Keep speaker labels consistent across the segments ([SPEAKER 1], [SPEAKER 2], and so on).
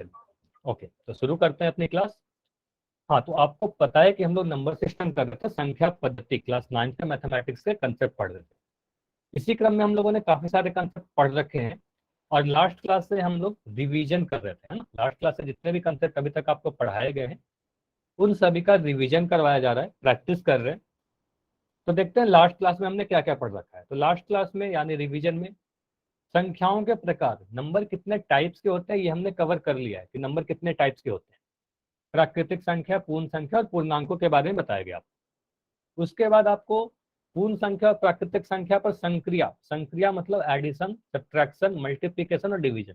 [SPEAKER 1] चलिए ओके, तो शुरू करते हैं अपनी क्लास। हाँ, तो आपको पता है कि हम लोग नंबर सिस्टम कर रहे थे, संख्या पद्धति, क्लास 9 के मैथमेटिक्स के कंसेप्ट पढ़ रहे थे। इसी क्रम में हम लोगों ने काफी सारे कंसेप्ट पढ़ रखे हैं और लास्ट क्लास से हम लोग रिवीजन कर रहे थे, है ना। लास्ट क्लास से जितने भी कंसेप्ट अभी तक आपको पढ़ाए गए हैं उन सभी का रिवीजन करवाया जा रहा है, प्रैक्टिस कर रहे हैं। तो देखते हैं लास्ट क्लास में हमने क्या क्या पढ़ रखा है। तो लास्ट क्लास में यानी रिवीजन में संख्याओं के प्रकार, नंबर कितने टाइप्स के होते हैं ये हमने कवर कर लिया है कि नंबर कितने टाइप्स के होते हैं। प्राकृतिक संख्या, पूर्ण संख्या और पूर्णांकों के बारे में बताया गया आपको। उसके बाद आपको पूर्ण संख्या और प्राकृतिक संख्या पर संक्रिया, संक्रिया मतलब एडिशन, सब्ट्रैक्शन, मल्टीप्लिकेशन और डिवीजन,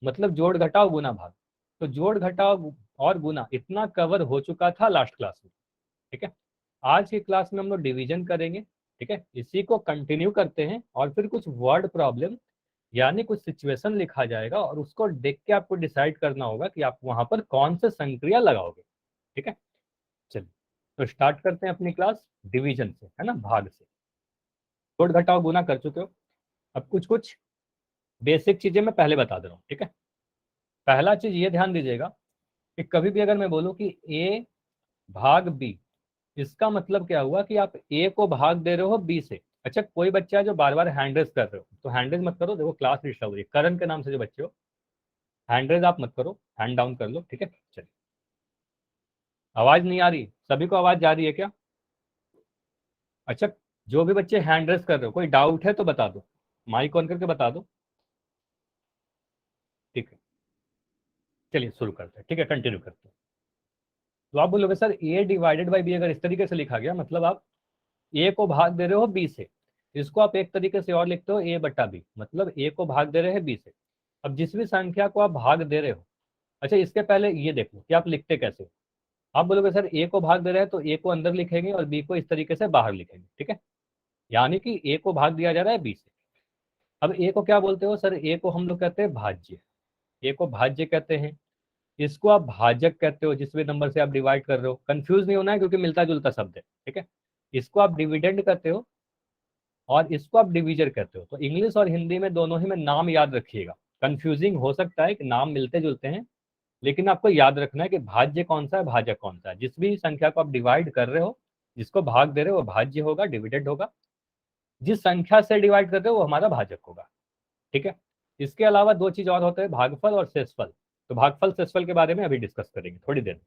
[SPEAKER 1] मतलब जोड़ घटाव गुना भाग। तो जोड़ घटाव और गुना इतना कवर हो चुका था लास्ट क्लास में, ठीक है। आज की क्लास में हम लोग डिवीजन करेंगे, ठीक है। इसी को कंटिन्यू करते हैं और फिर कुछ वर्ड प्रॉब्लम यानी कुछ सिचुएशन लिखा जाएगा और उसको देख के आपको डिसाइड करना होगा कि आप वहां पर कौन से संक्रिया लगाओगे, ठीक है। चलिए तो स्टार्ट करते हैं अपनी क्लास डिवीजन से, है ना, भाग से। जोड़ घटाव गुना कर चुके हो, अब कुछ कुछ बेसिक चीजें मैं पहले बता दे रहा हूँ, ठीक है। पहला चीज ये ध्यान दीजिएगा कि कभी भी अगर मैं बोलूँ कि ए भाग बी, इसका मतलब क्या हुआ कि आप ए को भाग दे रहे हो बी से। अच्छा, कोई बच्चा है जो बार बार हैंड रेज कर रहे हो, तो हैंड रेज मत करो, देखो क्लास डिस्टर्ब हो रही है। करण के नाम से जो बच्चे हो, हैंड रेज आप मत करो, हैंड डाउन कर लो, ठीक है। चलिए, आवाज नहीं आ रही, सभी को आवाज जा रही है क्या? अच्छा, जो भी बच्चे हैंड रेज कर रहे हो, कोई डाउट है तो बता दो, माइक ऑन करके बता दो, ठीक है। चलिए शुरू करते हैं, ठीक है, कंटिन्यू करते हैं। तो आप बोलोगे sir A divided by B अगर इस तरीके से लिखा गया, मतलब आप ए को भाग दे रहे हो बी से। इसको आप एक तरीके से और लिखते हो ए बटा बी, मतलब ए को भाग दे रहे हैं बी से। अब जिस भी संख्या को आप भाग दे रहे हो, अच्छा इसके पहले ये देखो कि आप लिखते कैसे हो। आप बोलोगे सर ए को भाग दे रहे हैं तो ए को अंदर लिखेंगे और बी को इस तरीके से बाहर लिखेंगे, ठीक है। यानी कि ए को भाग दिया जा रहा है बी से। अब ए को क्या बोलते हो? सर ए को हम लोग कहते हैं भाज्य, ए को भाज्य कहते हैं। इसको आप भाजक कहते हो, जिस भी नंबर से आप डिवाइड कर रहे हो। कंफ्यूज नहीं होना है क्योंकि मिलता जुलता शब्द है, ठीक है। इसको आप डिविडेंड कहते हो और इसको आप डिवीजर कहते हो। तो इंग्लिश और हिंदी में दोनों ही में नाम याद रखिएगा। कंफ्यूजिंग हो सकता है कि नाम मिलते जुलते हैं, लेकिन आपको याद रखना है कि भाज्य कौन सा है, भाजक कौन सा है। जिस भी संख्या को आप डिवाइड कर रहे हो, जिसको भाग दे रहे हो वो भाज्य होगा, डिविडेंड होगा। जिस संख्या से डिवाइड कर रहे हो वो हमारा भाजक होगा, ठीक है। इसके अलावा दो चीज और होते हैं, भागफल और शेषफल। तो भागफल शेषफल के बारे में अभी डिस्कस करेंगे थोड़ी देर में।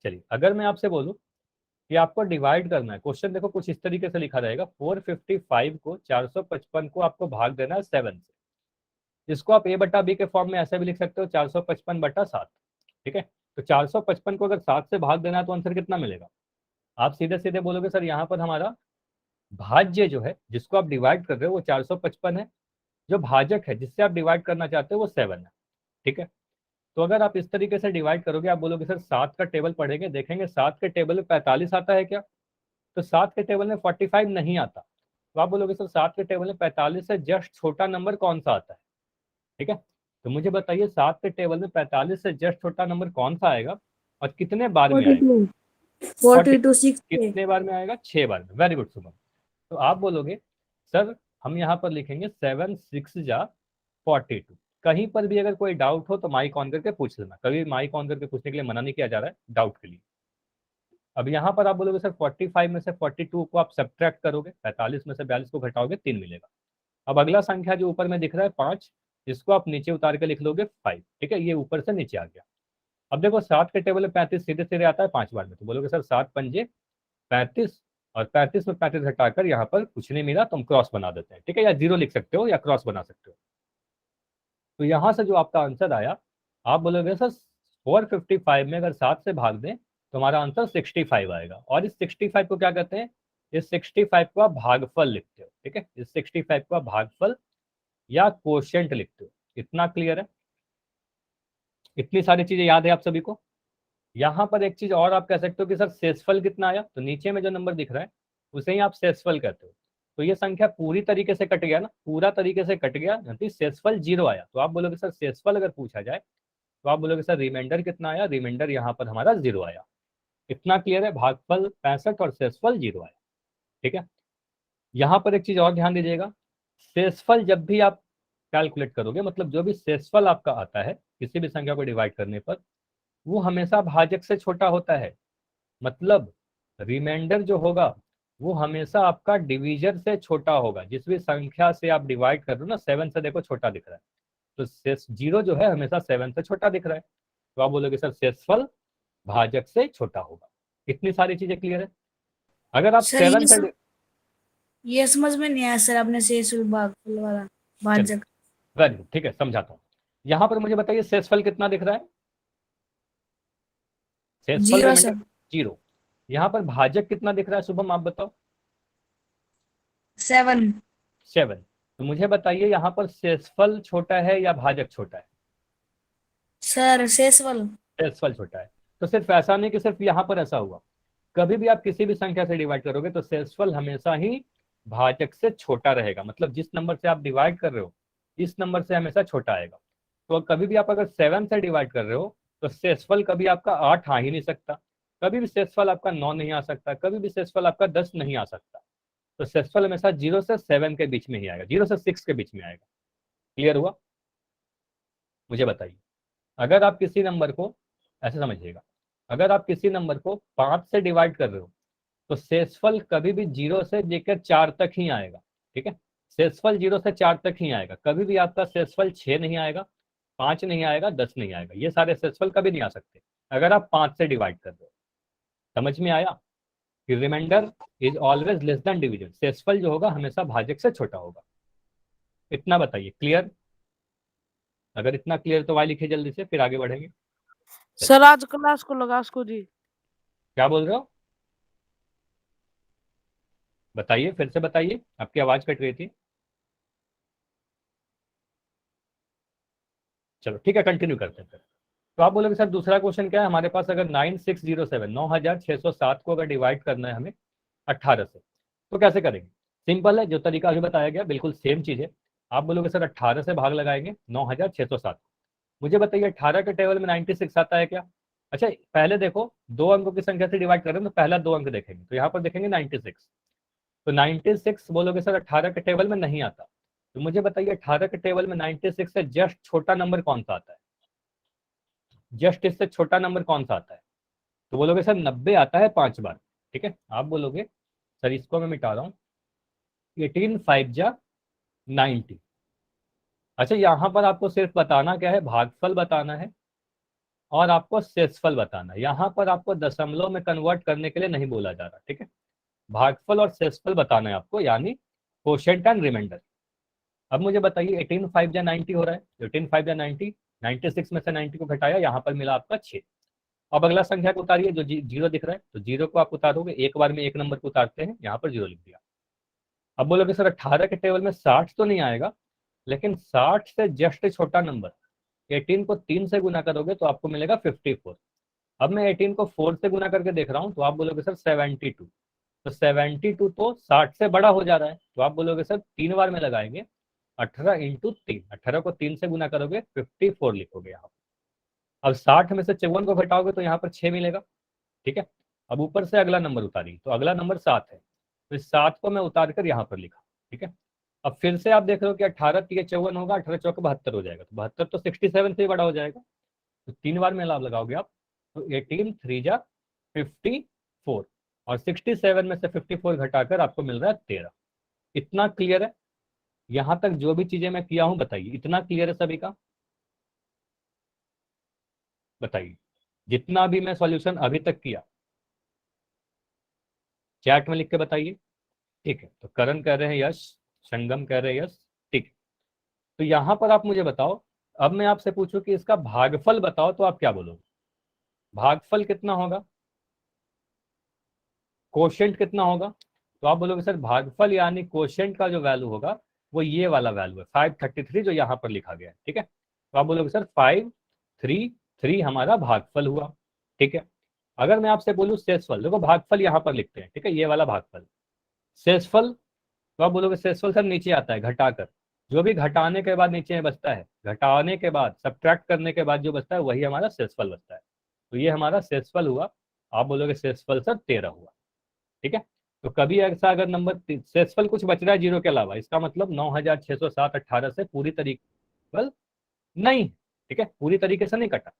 [SPEAKER 1] चलिए, अगर मैं आपसे बोलूं कि आपको डिवाइड करना है, क्वेश्चन देखो कुछ इस तरीके से लिखा रहेगा, 455 को 455 को आपको भाग देना है 7 से। इसको आप ए बटा बी के फॉर्म में ऐसे भी लिख सकते हो, 455/7, ठीक है। तो 455 को अगर 7 से भाग देना है तो आंसर कितना मिलेगा? आप सीधे सीधे बोलोगे सर यहाँ पर हमारा भाज्य जो है, जिसको आप डिवाइड कर रहे हो वो 455 है, जो भाजक है जिससे आप डिवाइड करना चाहते हो वो 7 है, ठीक है। तो अगर आप इस तरीके से डिवाइड करोगे, आप बोलोगे सर 7 का टेबल पढ़ेंगे, देखेंगे 7 के टेबल में 45 आता है क्या? तो 7 के टेबल में 45 नहीं आता। तो आप बोलोगे सर 7 के टेबल में 45 से जस्ट छोटा नंबर कौन सा आता है, ठीक है। तो मुझे बताइए 7 के टेबल में 45 से जस्ट छोटा नंबर कौन सा आएगा और कितने बार में आएगा?
[SPEAKER 2] 42 6
[SPEAKER 1] कितने बार में आएगा? 6 बार में। वेरी गुड सुमन। तो आप बोलोगे सर हम यहाँ पर लिखेंगे 7 6 जा 42। कहीं पर भी अगर कोई डाउट हो तो माइक ऑन करके पूछ लेना, कभी माइक ऑन करके पूछने के लिए मना नहीं किया जा रहा है डाउट के लिए। अब यहाँ पर आप बोलोगे सर 45 में से 42 को आप सब्ट्रैक्ट करोगे, 45 में से 42 को घटाओगे, 3 मिलेगा। अब अगला संख्या जो ऊपर में दिख रहा है 5, इसको आप नीचे उतार के लिख लोगे 5, ठीक है। ये ऊपर से नीचे आ गया। अब देखो 7 के टेबल में 35 सीधे सीधे आता है 5 बार में, तो बोलोगे सर 7 पंजे 35, और 35 में 35 हटाकर यहाँ पर कुछ नहीं मिला तो हम क्रॉस बना देते हैं, ठीक है। या जीरो लिख सकते हो या क्रॉस बना सकते हो। तो यहाँ से जो आपका आंसर आया, आप बोलोगे सर 455 में अगर 7 से भाग दें तो हमारा आंसर 65 आएगा। और इस 65 को क्या कहते हैं? इस 65 को आप भागफल लिखते हो, ठीक है। इस 65 को आप भागफल या कोशेंट लिखते हो। इतना क्लियर है? इतनी सारी चीजें याद है आप सभी को? यहाँ पर एक चीज और आप कह सकते हो कि सर शेषफल कितना आया, तो नीचे में जो नंबर दिख रहा है उसे ही आप शेषफल कहते हो। तो ये संख्या पूरी तरीके से कट गया ना, पूरा तरीके से कट गया, यानी शेषफल 0 आया। तो आप बोलोगे सर शेषफल अगर पूछा जाए तो आप बोलोगे सर रिमाइंडर कितना आया? रिमाइंडर यहाँ पर हमारा 0 आया। इतना क्लियर है? भागफल 65 और शेषफल 0 आया, ठीक है। यहाँ पर एक चीज और ध्यान दीजिएगा, शेषफल जब भी आप कैलकुलेट करोगे, मतलब जो भी शेषफल आपका आता है किसी भी संख्या को डिवाइड करने पर वो हमेशा भाजक से छोटा होता है। मतलब रिमाइंडर जो होगा वो हमेशा आपका डिवीजर से छोटा होगा। जिस भी संख्या से आप डिवाइड कर रहे हो ना, 7 से देखो छोटा दिख रहा है, तो शेष 0 जो है हमेशा 7 से छोटा दिख रहा है, तो आप बोलोगे सर शेषफल भाजक से छोटा होगा। इतनी सारी चीजें क्लियर है। अगर आप
[SPEAKER 2] सर
[SPEAKER 1] 7 से
[SPEAKER 2] ये समझ में नहीं आया सर, आपने शेष भागफल वाला भाजक।
[SPEAKER 1] वेरी गुड, ठीक है समझाता हूँ। यहाँ पर मुझे बताइए शेषफल कितना दिख रहा है? शेषफल
[SPEAKER 2] 0
[SPEAKER 1] रिमाइंडर
[SPEAKER 2] सर।
[SPEAKER 1] 0। यहाँ पर भाजक कितना दिख रहा है शुभम, आप बताओ?
[SPEAKER 2] 7।
[SPEAKER 1] 7। तो मुझे बताइए यहाँ पर शेषफल छोटा है या भाजक छोटा है?
[SPEAKER 2] सर शेषफल।
[SPEAKER 1] शेषफल छोटा है। तो सिर्फ ऐसा नहीं कि सिर्फ यहाँ पर ऐसा हुआ, कभी भी आप किसी भी संख्या से डिवाइड करोगे तो शेषफल हमेशा ही भाजक से छोटा रहेगा। मतलब जिस नंबर से आप डिवाइड कर रहे हो इस नंबर से हमेशा छोटा आएगा। तो कभी भी आप अगर 7 से डिवाइड कर रहे हो तो शेषफल कभी आपका 8 आ ही नहीं सकता, कभी भी शेषफल आपका 9 नहीं आ सकता, कभी भी शेषफल आपका 10 नहीं आ सकता। तो शेषफल हमेशा 0 से 7 के बीच में ही आएगा, 0 से 6 के बीच में आएगा। क्लियर हुआ? मुझे बताइए, अगर आप किसी नंबर को ऐसे समझिएगा, अगर आप किसी नंबर को 5 से डिवाइड कर रहे हो तो शेषफल कभी भी 0 से लेकर 4 तक ही आएगा। ठीक है, शेषफल 0 से 4 तक ही आएगा, कभी भी आपका शेषफल 6 नहीं आएगा, 5 नहीं आएगा, 10 नहीं आएगा। ये सारे शेषफल कभी नहीं आ सकते अगर आप 5 से डिवाइड कर रहे हो। समझ में आया कि remainder is always less than division, शेषफल जो होगा हमेशा भाजक से छोटा होगा। इतना बताइए, क्लियर? अगर इतना क्लियर तो वाई लिखिए जल्दी से, फिर आगे बढ़ेंगे।
[SPEAKER 3] सर आज क्लास को लगा उसको जी।
[SPEAKER 1] क्या बोल रहे हो? बताइए, फिर से बताइए, आपकी आवाज कट रही थी। चलो ठीक है, कंटिन्यू करते हैं फिर। तो आप बोलोगे सर दूसरा क्वेश्चन क्या है हमारे पास? अगर 9607 9607 को अगर डिवाइड करना है हमें 18 से, तो कैसे करेंगे? सिंपल है, जो तरीका अभी बताया गया बिल्कुल सेम चीज है। आप बोलोगे सर 18 से भाग लगाएंगे 9607। मुझे बताइए 18 के टेबल में 96 आता है क्या? अच्छा पहले देखो, दो अंकों की संख्या से डिवाइड कर रहे हैं तो पहला दो अंक देखेंगे, तो यहाँ पर देखेंगे 96। तो 96 बोलोगे सर 18 के टेबल में नहीं आता, तो मुझे बताइए 18 के टेबल में 96 से जस्ट छोटा नंबर कौन सा आता है? जस्ट इससे छोटा नंबर कौन सा आता है? तो बोलोगे सर 90 आता है 5 बार। ठीक है, आप बोलोगे सर इसको मैं मिटा रहा हूँ, 18 5 जा 90। अच्छा यहाँ पर आपको सिर्फ बताना क्या है, भागफल बताना है और आपको शेषफल बताना है। यहाँ पर आपको दशमलव में कन्वर्ट करने के लिए नहीं बोला जा रहा। ठीक है, भागफल और शेषफल बताना है आपको, यानी कोशेंट एंड रिमाइंडर। अब मुझे बताइए 18 5 जा 90 हो रहा है, 18 5 जा 90, 96 में से 90 को घटाया, यहाँ पर मिला आपका 6। अब अगला संख्या को उतारिए जो 0 दिख रहा है, तो 0 को आप उतारोगे, एक बार में एक नंबर को उतारते हैं, यहाँ पर 0 लिख दिया। अब बोलोगे सर 18 के टेबल में 60 तो नहीं आएगा, लेकिन 60 से जस्ट छोटा नंबर 18 को 3 से गुना करोगे तो आपको मिलेगा 54। अब मैं 18 को 4 से गुना करके देख रहा हूँ, तो आप बोलोगे सर 72। तो 72 तो 60 से बड़ा हो जा रहा है, तो आप बोलोगे सर 3 बार में लगाएंगे, 18 इंटू 3, 18 को 3 से गुना करोगे 54 लिखोगे यहाँ पर। अब 60 में से 54 को घटाओगे तो यहाँ पर 6 मिलेगा। ठीक है, अब ऊपर से अगला नंबर उतारिए, तो अगला नंबर 7 है, तो इस 7 को मैं उतार कर यहाँ पर लिखा। ठीक है, अब फिर से आप देख रहे हो कि 18 3 54 होगा, 18 चौक 72 हो जाएगा, तो 72 तो 67 से ही बड़ा हो जाएगा, तो 3 बार में लाभ लगाओगे आप, तो 18 3 जा 54 और 67 में से 54 घटाकर आपको मिल रहा है 13। इतना क्लियर है? यहां तक जो भी चीजें मैं किया हूं बताइए, इतना क्लियर है सभी का? बताइए, जितना भी मैं सॉल्यूशन अभी तक किया चैट में लिख के बताइए। ठीक है, तो करण कह रहे हैं यस, संगम कह रहे हैं यस। ठीक है, तो यहां पर आप मुझे बताओ, अब मैं आपसे पूछूं कि इसका भागफल बताओ, तो आप क्या बोलोगे? भागफल कितना होगा? कोशेंट कितना होगा? तो आप बोलोगे सर भागफल यानी कोशेंट का जो वैल्यू होगा वो ये वाला वैल्यू है 533 जो यहाँ पर लिखा गया है। ठीक है, तो आप बोलोगे सर 533 हमारा भागफल हुआ। ठीक है, अगर मैं आपसे बोलूँ शेषफल, देखो भागफल यहाँ पर लिखते हैं, ठीक है, ये वाला भागफल। शेषफल, तो आप बोलोगे शेषफल सर नीचे आता है घटाकर, जो भी घटाने के बाद नीचे में बचता है, घटाने के बाद सब्ट्रैक्ट करने के बाद जो बचता है वही हमारा शेषफल बचता है। तो ये हमारा शेषफल हुआ। आप बोलोगे शेषफल सर 13 हुआ। ठीक है, तो कभी ऐसा अगर नंबर शेषफल कुछ बच रहा है जीरो के अलावा, इसका मतलब 9607 18 से पूरी तरीके नहीं। ठीक है, पूरी तरीके से नहीं कटा।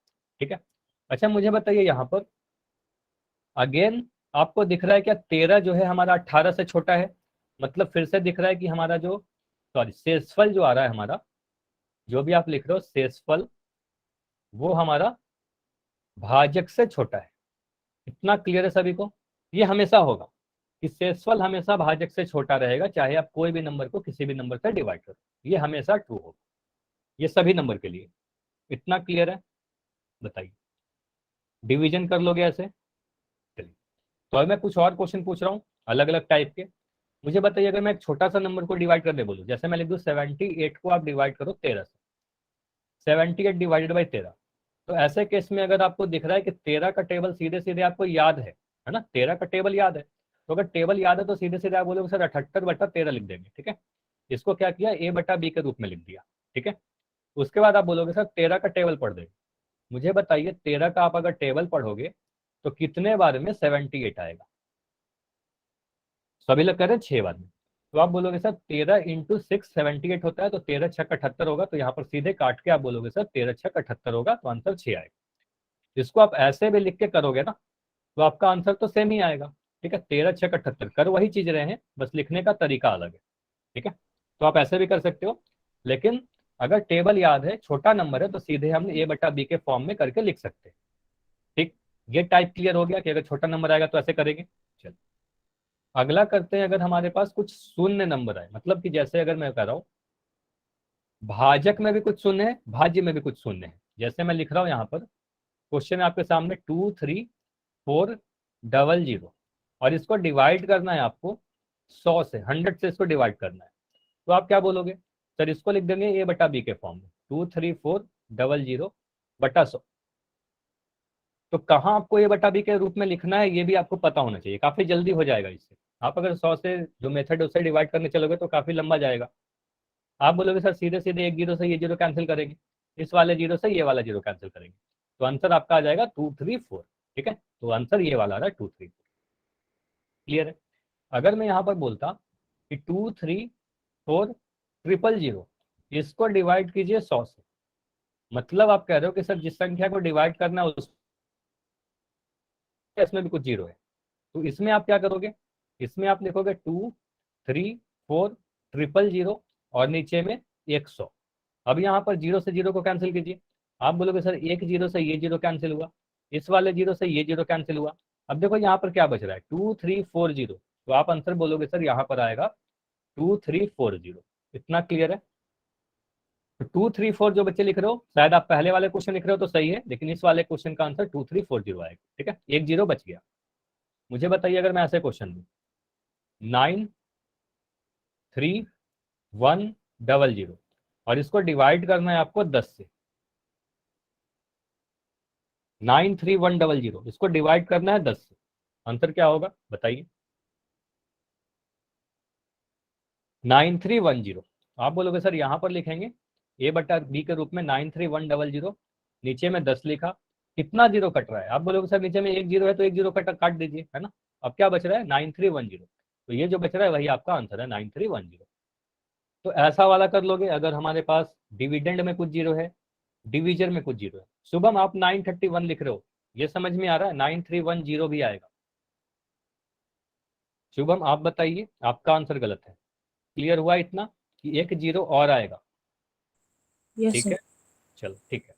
[SPEAKER 1] ठीक है, अच्छा मुझे बताइए यहाँ पर अगेन आपको दिख रहा है क्या 13 जो है हमारा 18 से छोटा है, मतलब फिर से दिख रहा है कि हमारा जो शेषफल जो आ रहा है हमारा, जो भी आप लिख रहे हो शेषफल, वो हमारा भाजक से छोटा है। इतना क्लियर है सभी को? ये हमेशा होगा कि शेषफल हमेशा भाजक से छोटा रहेगा, चाहे आप कोई भी नंबर को किसी भी नंबर से डिवाइड करो, ये हमेशा ट्रू होगा, ये सभी नंबर के लिए। इतना क्लियर है? बताइए, डिवीजन कर लोगे ऐसे? चलिए, तो अब मैं कुछ और क्वेश्चन पूछ रहा हूँ अलग अलग टाइप के। मुझे बताइए अगर मैं एक छोटा सा नंबर को डिवाइड करने बोलूँ, जैसे मैं लिख दूँ 78 को आप डिवाइड करो 13 से, 78 डिवाइडेड बाई 13, तो ऐसे केस में अगर आपको दिख रहा है कि 13 का टेबल सीधे सीधे आपको याद है ना, 13 का टेबल याद है, तो अगर टेबल याद है तो सीधे सीधे आप बोलोगे सर 78/13 लिख देंगे। ठीक है, इसको क्या किया, A/B के रूप में लिख दिया। ठीक है, उसके बाद आप बोलोगे सर 13 का टेबल पढ़ देंगे। मुझे बताइए 13 का आप अगर टेबल पढ़ोगे तो कितने बार में 78 आएगा? सभी लोग कह रहे हैं 6 बार में। तो आप बोलोगे सर 13 इंटू 6 78 होता है, तो 13 6 78 होगा, तो यहाँ पर सीधे काट के आप बोलोगे सर 13 6 78 होगा, तो आंसर 6 आएगा। इसको आप ऐसे भी लिख के करोगे ना तो आपका आंसर तो सेम ही आएगा। ठीक है, 13 6 78 कर वही चीज रहे हैं, बस लिखने का तरीका अलग है। ठीक है, तो आप ऐसे भी कर सकते हो, लेकिन अगर टेबल याद है, छोटा नंबर है, तो सीधे हम A/B के फॉर्म में करके लिख सकते हैं। ठीक, ये टाइप क्लियर हो गया कि अगर छोटा नंबर आएगा तो ऐसे करेंगे। चलो अगला करते हैं, अगर हमारे पास कुछ शून्य नंबर आए, मतलब कि जैसे अगर मैं कह रहा हूँ भाजक में भी कुछ शून्य है, भाज्य में भी कुछ शून्य है। जैसे मैं लिख रहा हूँ यहाँ पर क्वेश्चन है आपके सामने 23400, और इसको डिवाइड करना है आपको 100 से, 100 से इसको डिवाइड करना है, तो आप क्या बोलोगे सर? इसको लिख देंगे A/B के फॉर्म में, 23400/100। तो कहाँ आपको A/B के रूप में लिखना है ये भी आपको पता होना चाहिए, काफी जल्दी हो जाएगा इससे। आप अगर 100 से जो मेथड है उससे डिवाइड करने चलोगे तो काफी लंबा जाएगा। आप बोलोगे सर सीधे सीधे एक जीरो से ये जीरो कैंसिल करेंगे, इस वाले जीरो से ये वाला जीरो कैंसिल करेंगे, तो आंसर आपका आ जाएगा 234। ठीक है, तो आंसर ये वाला आ रहा है 234। क्लियर है? अगर मैं यहाँ पर बोलता कि 23400, इसको डिवाइड कीजिए 100 से, मतलब आप कह रहे हो कि सर जिस संख्या को डिवाइड करना है इसमें भी कुछ जीरो है, तो इसमें आप क्या करोगे? इसमें आप लिखोगे 23400 और नीचे में 100। अब यहाँ पर जीरो से जीरो को कैंसिल कीजिए। आप बोलोगे सर एक जीरो से ये जीरो कैंसिल हुआ, इस वाले जीरो से ये जीरो कैंसिल हुआ। अब देखो यहाँ पर क्या बच रहा है, 2340, तो आप आंसर बोलोगे सर यहाँ पर आएगा 2340। इतना क्लियर है? तो 234 जो बच्चे लिख रहे हो, शायद आप पहले वाले क्वेश्चन लिख रहे हो तो सही है, लेकिन इस वाले क्वेश्चन का आंसर 2340 आएगा। ठीक है, एक जीरो बच गया। मुझे बताइए अगर मैं ऐसे क्वेश्चन दूं 93100 और इसको डिवाइड करना है आपको 10 से, 93100 इसको डिवाइड करना है 10 से, आंसर क्या होगा बताइए? 9310। आप बोलोगे सर यहाँ पर लिखेंगे A/B के रूप में 93100, नीचे में 10 लिखा, कितना जीरो कट रहा है? आप बोलोगे सर नीचे में एक जीरो है तो एक जीरो काट दीजिए, है ना। अब क्या बच रहा है? 9310, तो ये जो बच रहा है वही आपका आंसर है 9310। तो ऐसा वाला कर लोगे अगर हमारे पास डिविडेंड में कुछ जीरो है, डिविजन में कुछ जीरो है। शुभम आप 931 लिख रहे हो, ये समझ में आ रहा है? 9310 भी आएगा। शुभम आप बताइए, आपका आंसर गलत है। क्लियर हुआ इतना कि एक जीरो और आएगा?
[SPEAKER 2] यस
[SPEAKER 1] ठीक
[SPEAKER 2] सर।
[SPEAKER 1] है, चलो ठीक है।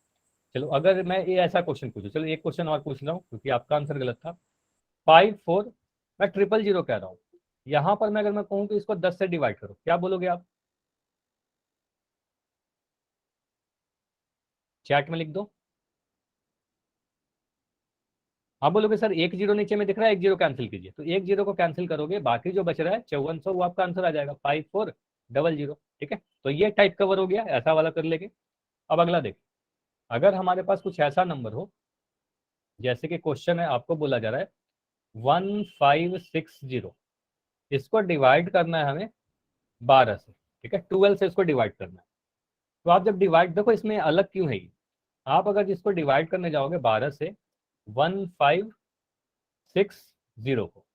[SPEAKER 1] चलो अगर मैं ये ऐसा क्वेश्चन पूछूं, चलो एक क्वेश्चन और पूछ रहा हूँ क्योंकि आपका आंसर गलत था। 54, मैं 000 कह रहा हूँ, यहाँ पर मैं अगर मैं कहूँ कि इसको 10 से डिवाइड करो, क्या बोलोगे आप? चैट में लिख दो। आप बोलोगे सर एक जीरो नीचे में दिख रहा है, एक जीरो कैंसिल कीजिए, तो एक जीरो को कैंसिल करोगे, बाकी जो बच रहा है 5400, वो आपका आंसर आ जाएगा 5400। ठीक है, तो ये टाइप कवर हो गया, ऐसा वाला कर लेंगे। अब अगला देखिए, अगर हमारे पास कुछ ऐसा नंबर हो, जैसे कि क्वेश्चन है आपको बोला जा रहा है 1560, इसको डिवाइड करना है हमें 12 से। ठीक है, 12 से इसको डिवाइड करना है। तो आप जब डिवाइड, देखो इसमें अलग क्यों है ये, आप अगर इसको डिवाइड करने जाओगे 12 से 1560 को,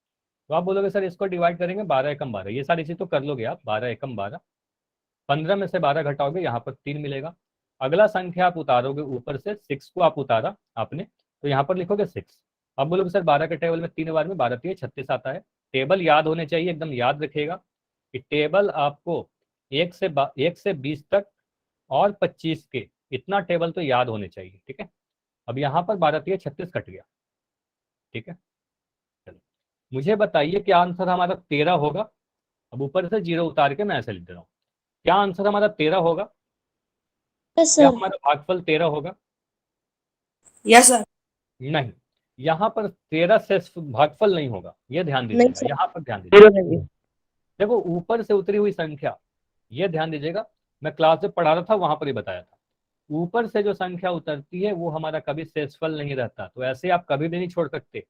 [SPEAKER 1] तो आप बोलोगे सर इसको डिवाइड करेंगे 12 एकम 12, ये सारी चीज तो कर लोगे आप, 12 एकम 12, 15 में से 12 घटाओगे यहाँ पर 3 मिलेगा, अगला संख्या आप उतारोगे ऊपर से, 6 को आप उतारा आपने, तो यहाँ पर लिखोगे 6। अब बोलोगे सर 12 के टेबल में 3 बार में 12 3 36 आता है। टेबल याद होने चाहिए, एकदम याद रखिएगा कि टेबल आपको 1 से 20 तक और 25 के, इतना टेबल तो याद होने चाहिए, ठीक है। अब यहाँ पर 12 3 36 कट गया, ठीक है। चलो मुझे बताइए क्या आंसर हमारा 13 होगा। अब ऊपर से 0 उतार के मैं ऐसे लिख दे रहा हूँ, क्या आंसर हमारा 13 होगा?
[SPEAKER 2] यस
[SPEAKER 1] क्या
[SPEAKER 2] सर।
[SPEAKER 1] हमारा भागफल 13 होगा?
[SPEAKER 2] Yes sir.
[SPEAKER 1] नहीं, यहाँ पर 13 से भागफल नहीं होगा, ये ध्यान
[SPEAKER 2] नहीं
[SPEAKER 1] दीजिएगा,
[SPEAKER 2] सर।
[SPEAKER 1] यहाँ पर ध्यान दीजिएगा। देखो ऊपर से उतरी हुई संख्या, ये ध्यान दीजिएगा, मैं क्लास में पढ़ा रहा था वहां पर ही बताया था, ऊपर से जो संख्या उतरती है वो हमारा कभी शेषफल नहीं रहता, तो ऐसे आप कभी भी नहीं छोड़ सकते।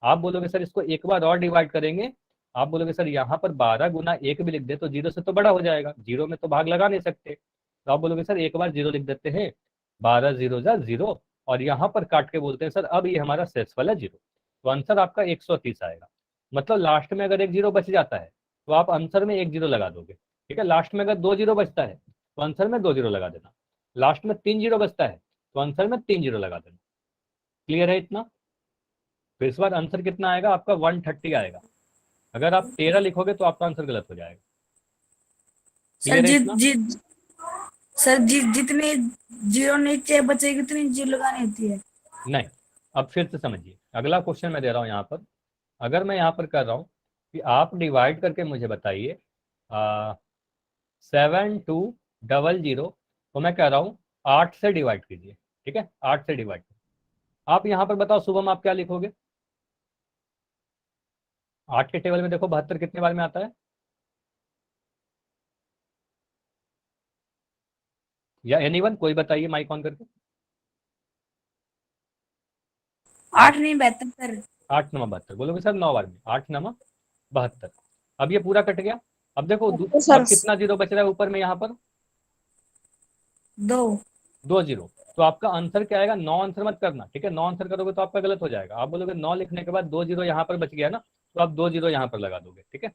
[SPEAKER 1] आप बोलोगे सर इसको एक बार और डिवाइड करेंगे, आप बोलोगे सर यहाँ पर 12 गुना 1 भी लिख दे तो 0 से तो बड़ा हो जाएगा, 0 में तो भाग लगा नहीं सकते, तो आप बोलोगे सर एक बार 0 लिख देते हैं, 12 0 जा 0, और यहाँ पर काट के बोलते हैं सर अब ये हमारा शेषफल है 0, तो आंसर आपका 130 आएगा। मतलब लास्ट में अगर एक 0 बच जाता है तो आप आंसर में 1 0 लगा दोगे, ठीक है। लास्ट में अगर 2 0 बचता है तो आंसर में 2 0 लगा देना, लास्ट में 3 0 बचता है तो आंसर में 3 0 लगा देना। क्लियर है इतना? तो इस बार आंसर कितना आएगा आपका? 130 आएगा। अगर आप 13 लिखोगे तो आपका आंसर गलत हो जाएगा।
[SPEAKER 2] सर
[SPEAKER 1] क्लियर है
[SPEAKER 2] जित
[SPEAKER 1] इतना?
[SPEAKER 2] जित सर जितने जीरो नीचे बचेगी उतनी जीरो लगानी होती है।
[SPEAKER 1] नहीं, अब फिर से समझिए, अगला क्वेश्चन मैं दे रहा हूँ यहाँ पर, अगर मैं यहाँ पर कर रहा हूँ कि आप डिवाइड करके मुझे बताइए 7200, तो मैं कह रहा हूँ 8 से डिवाइड कीजिए, ठीक है, 8 से डिवाइड। आप यहाँ पर बताओ शुभम आप क्या लिखोगे? 8 के टेबल में देखो 72 कितने बार में आता है, या एनीवन कोई बताइए माइक ऑन करके।
[SPEAKER 2] 8 नहीं 72 सर।
[SPEAKER 1] 8 9 72, बोलोगे सर 9 बार में, 8 9 72। अब ये पूरा कट गया। अब देखो
[SPEAKER 2] सर
[SPEAKER 1] अब कितना जीरो बच रहा है ऊपर में यहाँ पर?
[SPEAKER 2] 2।
[SPEAKER 1] 2 0। तो आपका आंसर क्या आएगा? 9 आंसर मत करना, ठीक है, 9 आंसर करोगे तो आपका गलत हो जाएगा। आप बोलोगे 9 लिखने के बाद 2 0 यहाँ पर बच गया ना, तो आप 2 0 यहाँ पर लगा दोगे, ठीक है,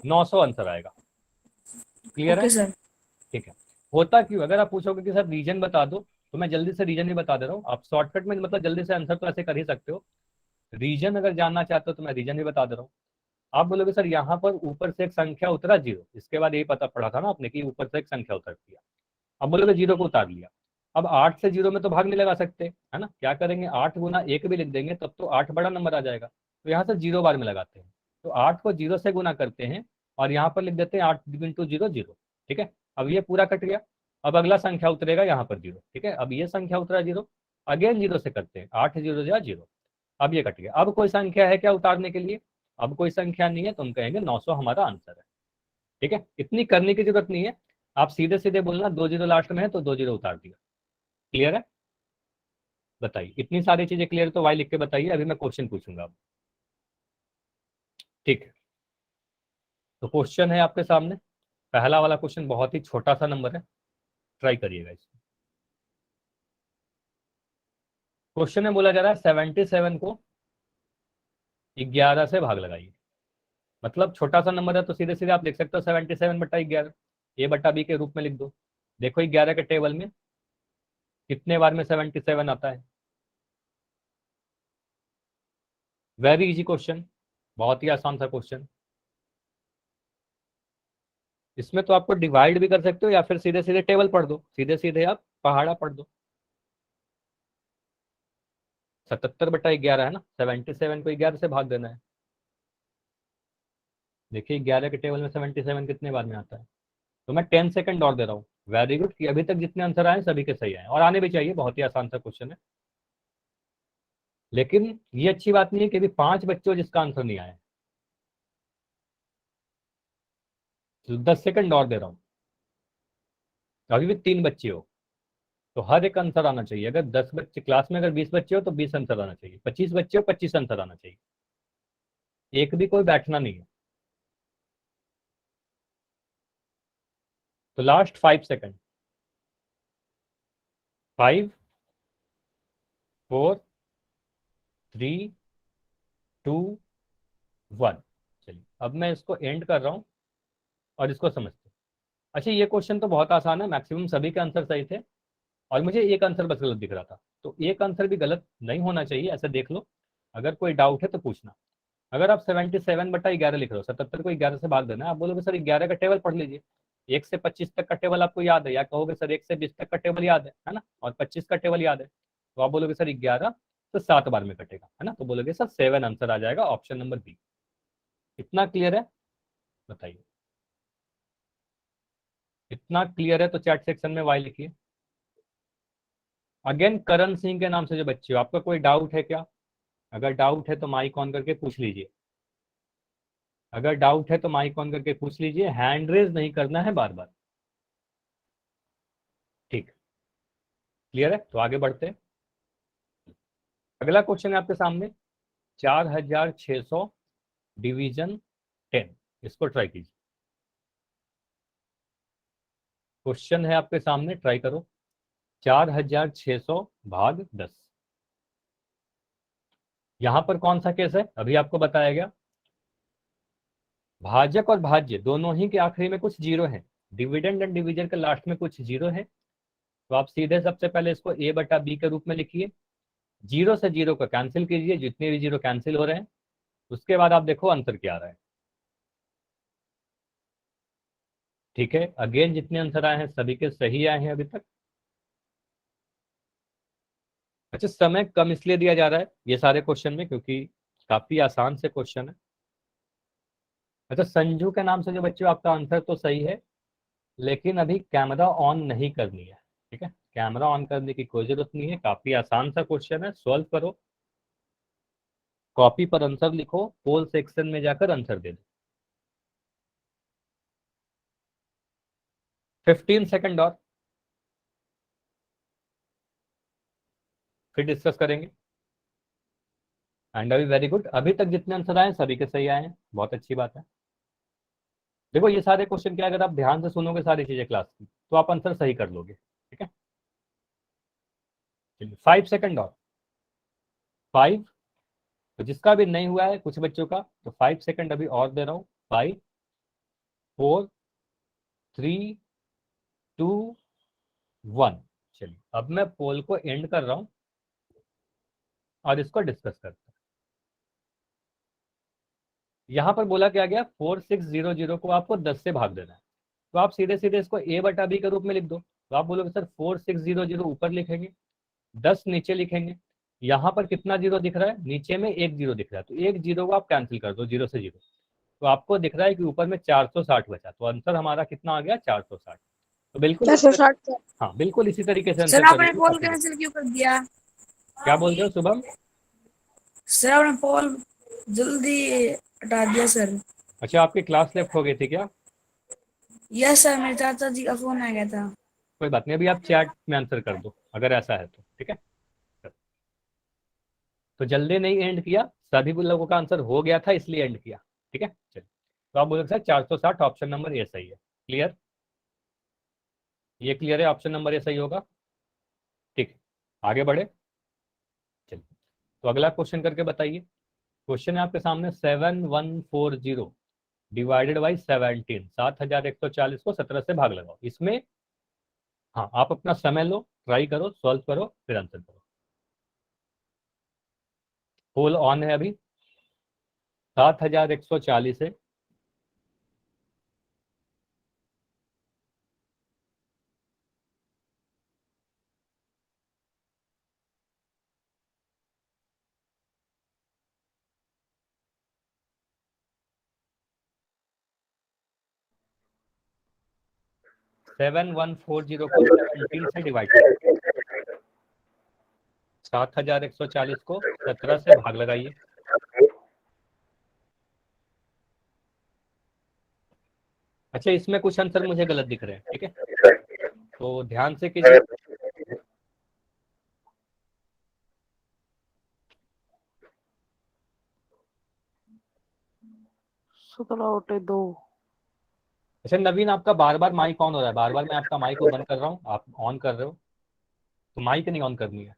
[SPEAKER 1] 900 आंसर आएगा। क्लियर है?
[SPEAKER 2] Okay sir.
[SPEAKER 1] ठीक है। होता क्यों, अगर आप पूछोगे कि सर रीजन बता दो, तो मैं जल्दी से रीजन भी बता दे रहा हूँ। आप शॉर्टकट में मतलब जल्दी से आंसर तो ऐसे कर ही सकते हो, रीजन अगर जानना चाहते हो तो मैं रीजन भी बता दे रहा हूँ। आप बोलोगे सर यहाँ पर ऊपर से एक संख्या उतरा 0, इसके बाद यही पता पड़ा था ना आपने कि ऊपर से एक संख्या उतरती है। अब बोलोगे 0 को उतार लिया, अब 8 से 0 में तो भाग नहीं लगा सकते, है ना, क्या करेंगे 8 गुना 1 भी लिख देंगे तब तो 8 बड़ा नंबर आ जाएगा, तो यहाँ से 0 बार में लगाते हैं, तो 8 को 0 से गुना करते हैं और यहाँ पर लिख देते हैं 8 इंटू 0 0, ठीक है। अब ये पूरा कट गया, अब अगला संख्या उतरेगा यहाँ पर 0, ठीक है। अब ये संख्या उतरा 0, अगेन 0 से करते हैं, 8 0 0, अब ये कट गया। अब कोई संख्या है क्या उतारने के लिए? अब कोई संख्या नहीं है, तो हम कहेंगे 900 हमारा आंसर है, ठीक है। इतनी करने की जरूरत नहीं है, आप सीधे सीधे बोलना 2 0 लास्ट में है तो 2 0 उतार दिया। क्लियर है? बताइए, इतनी सारी चीजें क्लियर तो वाई लिख के बताइए, अभी मैं क्वेश्चन पूछूंगा अब। ठीक है, तो क्वेश्चन है आपके सामने, पहला वाला क्वेश्चन बहुत ही छोटा सा नंबर है, ट्राई करिएगा इसको। क्वेश्चन में बोला जा रहा है 77 को 11 से भाग लगाइए। मतलब छोटा सा नंबर है तो सीधे सीधे आप लिख सकते हो 77 बटा 11, ए बटा बी के रूप में लिख दो। देखो 11 के टेबल में कितने बार में 77 आता है? वेरी इजी क्वेश्चन, बहुत ही आसान सा क्वेश्चन। इसमें तो आपको डिवाइड भी कर सकते हो या फिर सीधे सीधे टेबल पढ़ दो, सीधे सीधे आप पहाड़ा पढ़ दो। 77 बटा 11 है ना, 77 को 11 से भाग देना है। देखिए 11 के टेबल में 77 कितने बार में आता है, तो मैं 10 सेकंड और दे रहा हूँ। वेरी गुड, कि अभी तक जितने आंसर आए सभी के सही आए और आने भी चाहिए, बहुत ही आसान सा क्वेश्चन है। लेकिन ये अच्छी बात नहीं है कि अभी 5 बच्चे हो जिसका आंसर नहीं आया, तो 10 सेकंड और दे रहा हूँ। अभी भी 3 बच्चे हो तो हर एक आंसर आना चाहिए। अगर 10 बच्चे क्लास में, अगर 20 बच्चे हो तो 20 आंसर आना चाहिए, 25 बच्चे हो 25 आंसर आना चाहिए, एक भी कोई बैठना नहीं है। तो लास्ट 5 सेकंड, 5 4 3 2 1। चलिए अब मैं इसको एंड कर रहा हूँ और इसको समझते हैं। अच्छा ये क्वेश्चन तो बहुत आसान है, मैक्सिमम सभी के आंसर सही थे। और मुझे एक आंसर बस गलत दिख रहा था, तो एक आंसर भी गलत नहीं होना चाहिए, ऐसे देख लो। अगर कोई डाउट है तो पूछना। अगर आप 77/11 लिख रहे हो, 77 को 11 से भाग देना, आप बोलोगे सर 11 का टेबल पढ़ लीजिए, 1 से 25 तक का टेबल आपको याद है, या कहोगे सर 1 से 20 तक का टेबल याद है ना, और 25 का टेबल याद है, तो आप बोलोगे सर 11 तो 7 बार में कटेगा, है ना, तो बोलोगे सर 7 आंसर आ जाएगा, ऑप्शन नंबर बी। इतना क्लियर है? बताइए। इतना क्लियर है तो चैट सेक्शन में वाई लिखिए। अगेन करण सिंह के नाम से जो बच्चे हो, आपका कोई डाउट है क्या? अगर डाउट है तो माइक ऑन करके पूछ लीजिए। अगर डाउट है तो माइक ऑन करके पूछ लीजिए, हैंड रेज नहीं करना है बार बार। ठीक, क्लियर है? तो आगे बढ़ते हैं। अगला क्वेश्चन है आपके सामने, 4600 डिवीजन 10, इसको ट्राई कीजिए। क्वेश्चन है आपके सामने, ट्राई करो। 4600 भाग 10। यहां पर कौन सा केस है, अभी आपको बताया गया। भाजक और भाज्य दोनों ही के आखिरी में कुछ जीरो है, डिविडेंड एंड डिविजन के लास्ट में कुछ जीरो है, तो आप सीधे सबसे पहले इसको a बटा बी के रूप में लिखिए। जीरो से जीरो को कैंसिल कीजिए, जितने भी जीरो कैंसिल हो रहे हैं, उसके बाद आप देखो आंसर क्या आ रहा है। ठीक है, अगेन जितने आंसर आए हैं सभी के सही आए हैं अभी तक। अच्छा, समय कम इसलिए दिया जा रहा है ये सारे क्वेश्चन में क्योंकि काफी आसान से क्वेश्चन है। अच्छा, संजू के नाम से जो बच्चों आपका आंसर तो सही है, लेकिन अभी कैमरा ऑन नहीं करनी है। ठीक है, कैमरा ऑन करने की कोई जरूरत नहीं है, काफी आसान सा क्वेश्चन है, सॉल्व करो, कॉपी पर आंसर लिखो, पोल सेक्शन में जाकर आंसर दे दो। 15 सेकंड और, फिर डिस्कस करेंगे। एंड अभी वेरी गुड, अभी तक जितने आंसर आए सभी के सही आए हैं, बहुत अच्छी बात है। देखो ये सारे क्वेश्चन क्या, अगर आप ध्यान से सुनोगे सारी चीजें क्लास की, तो आप आंसर सही कर लोगे। ठीक है, चलिए 5 सेकंड और। 5, तो जिसका भी नहीं हुआ है कुछ बच्चों का, तो 5 सेकंड अभी और दे रहा हूँ। 5, 4, 3, 2, 1। चलिए अब मैं पोल को एंड कर रहा हूं और इसको डिस्कस करते हैं। यहां पर बोला क्या गया, 4600 को आपको 10 से भाग देना है, तो आप सीधे सीधे इसको a बटा बी के रूप में लिख दो। तो आप बोलोगे सर 4600 ऊपर लिखेंगे, 10 नीचे लिखेंगे। यहाँ पर कितना जीरो दिख रहा है, नीचे में एक जीरो दिख रहा है, तो एक जीरो को आप कैंसिल कर दो, जीरो से जीरो, तो आपको दिख रहा है कि ऊपर में 460 बचा, तो आंसर हमारा कितना आ गया, 460। तो बिल्कुल
[SPEAKER 3] 460।
[SPEAKER 1] हाँ, बिल्कुल इसी तरीके से
[SPEAKER 2] सर
[SPEAKER 1] आंसर
[SPEAKER 2] आपने
[SPEAKER 1] करेंगे।
[SPEAKER 2] पोल कैंसिल क्यों कर दिया?
[SPEAKER 1] क्या बोल रहे हो शुभम?
[SPEAKER 2] सर आपने पोल जल्दी हटा दिया सर।
[SPEAKER 1] अच्छा, आपकी क्लास लेफ्ट हो गई थी क्या?
[SPEAKER 2] यस सर, मेरे चाचा जी का फोन आ गया था।
[SPEAKER 1] कोई बात नहीं, अभी आप चैट में आंसर कर दो अगर ऐसा है तो। ठीक है, तो जल्दी नहीं एंड किया, सभी लोगों का आंसर हो गया था इसलिए एंड किया। ठीक है, चलिए, तो आप बोल सकते हैं 460, ऑप्शन नंबर ए सही है। क्लियर? ये क्लियर है, ऑप्शन नंबर ए सही होगा। ठीक है, आगे बढ़े। चलिए, तो अगला क्वेश्चन करके बताइए। क्वेश्चन है आपके सामने, 7140 डिवाइडेड बाई 17, 7140 को 17 से भाग लगाओ। इसमें हाँ, आप अपना समय लो, ट्राई करो, सॉल्व करो, फिर आंसर करो। पोल ऑन है अभी। 7140 है। सेवन 140 को 17 से डिवाइड करो। 7140 को 17 से भाग लगाइए। अच्छा, इसमें कुछ आंसर मुझे गलत दिख रहे हैं। ठीक है, तो ध्यान से कीजिए।
[SPEAKER 3] सत्रह बटे 2।
[SPEAKER 1] अच्छा नवीन, आपका बार बार माइक ऑन हो रहा है, बार बार मैं आपका माइक को बंद कर रहा हूँ, आप ऑन कर रहे हो, तो माइक नहीं ऑन करनी है।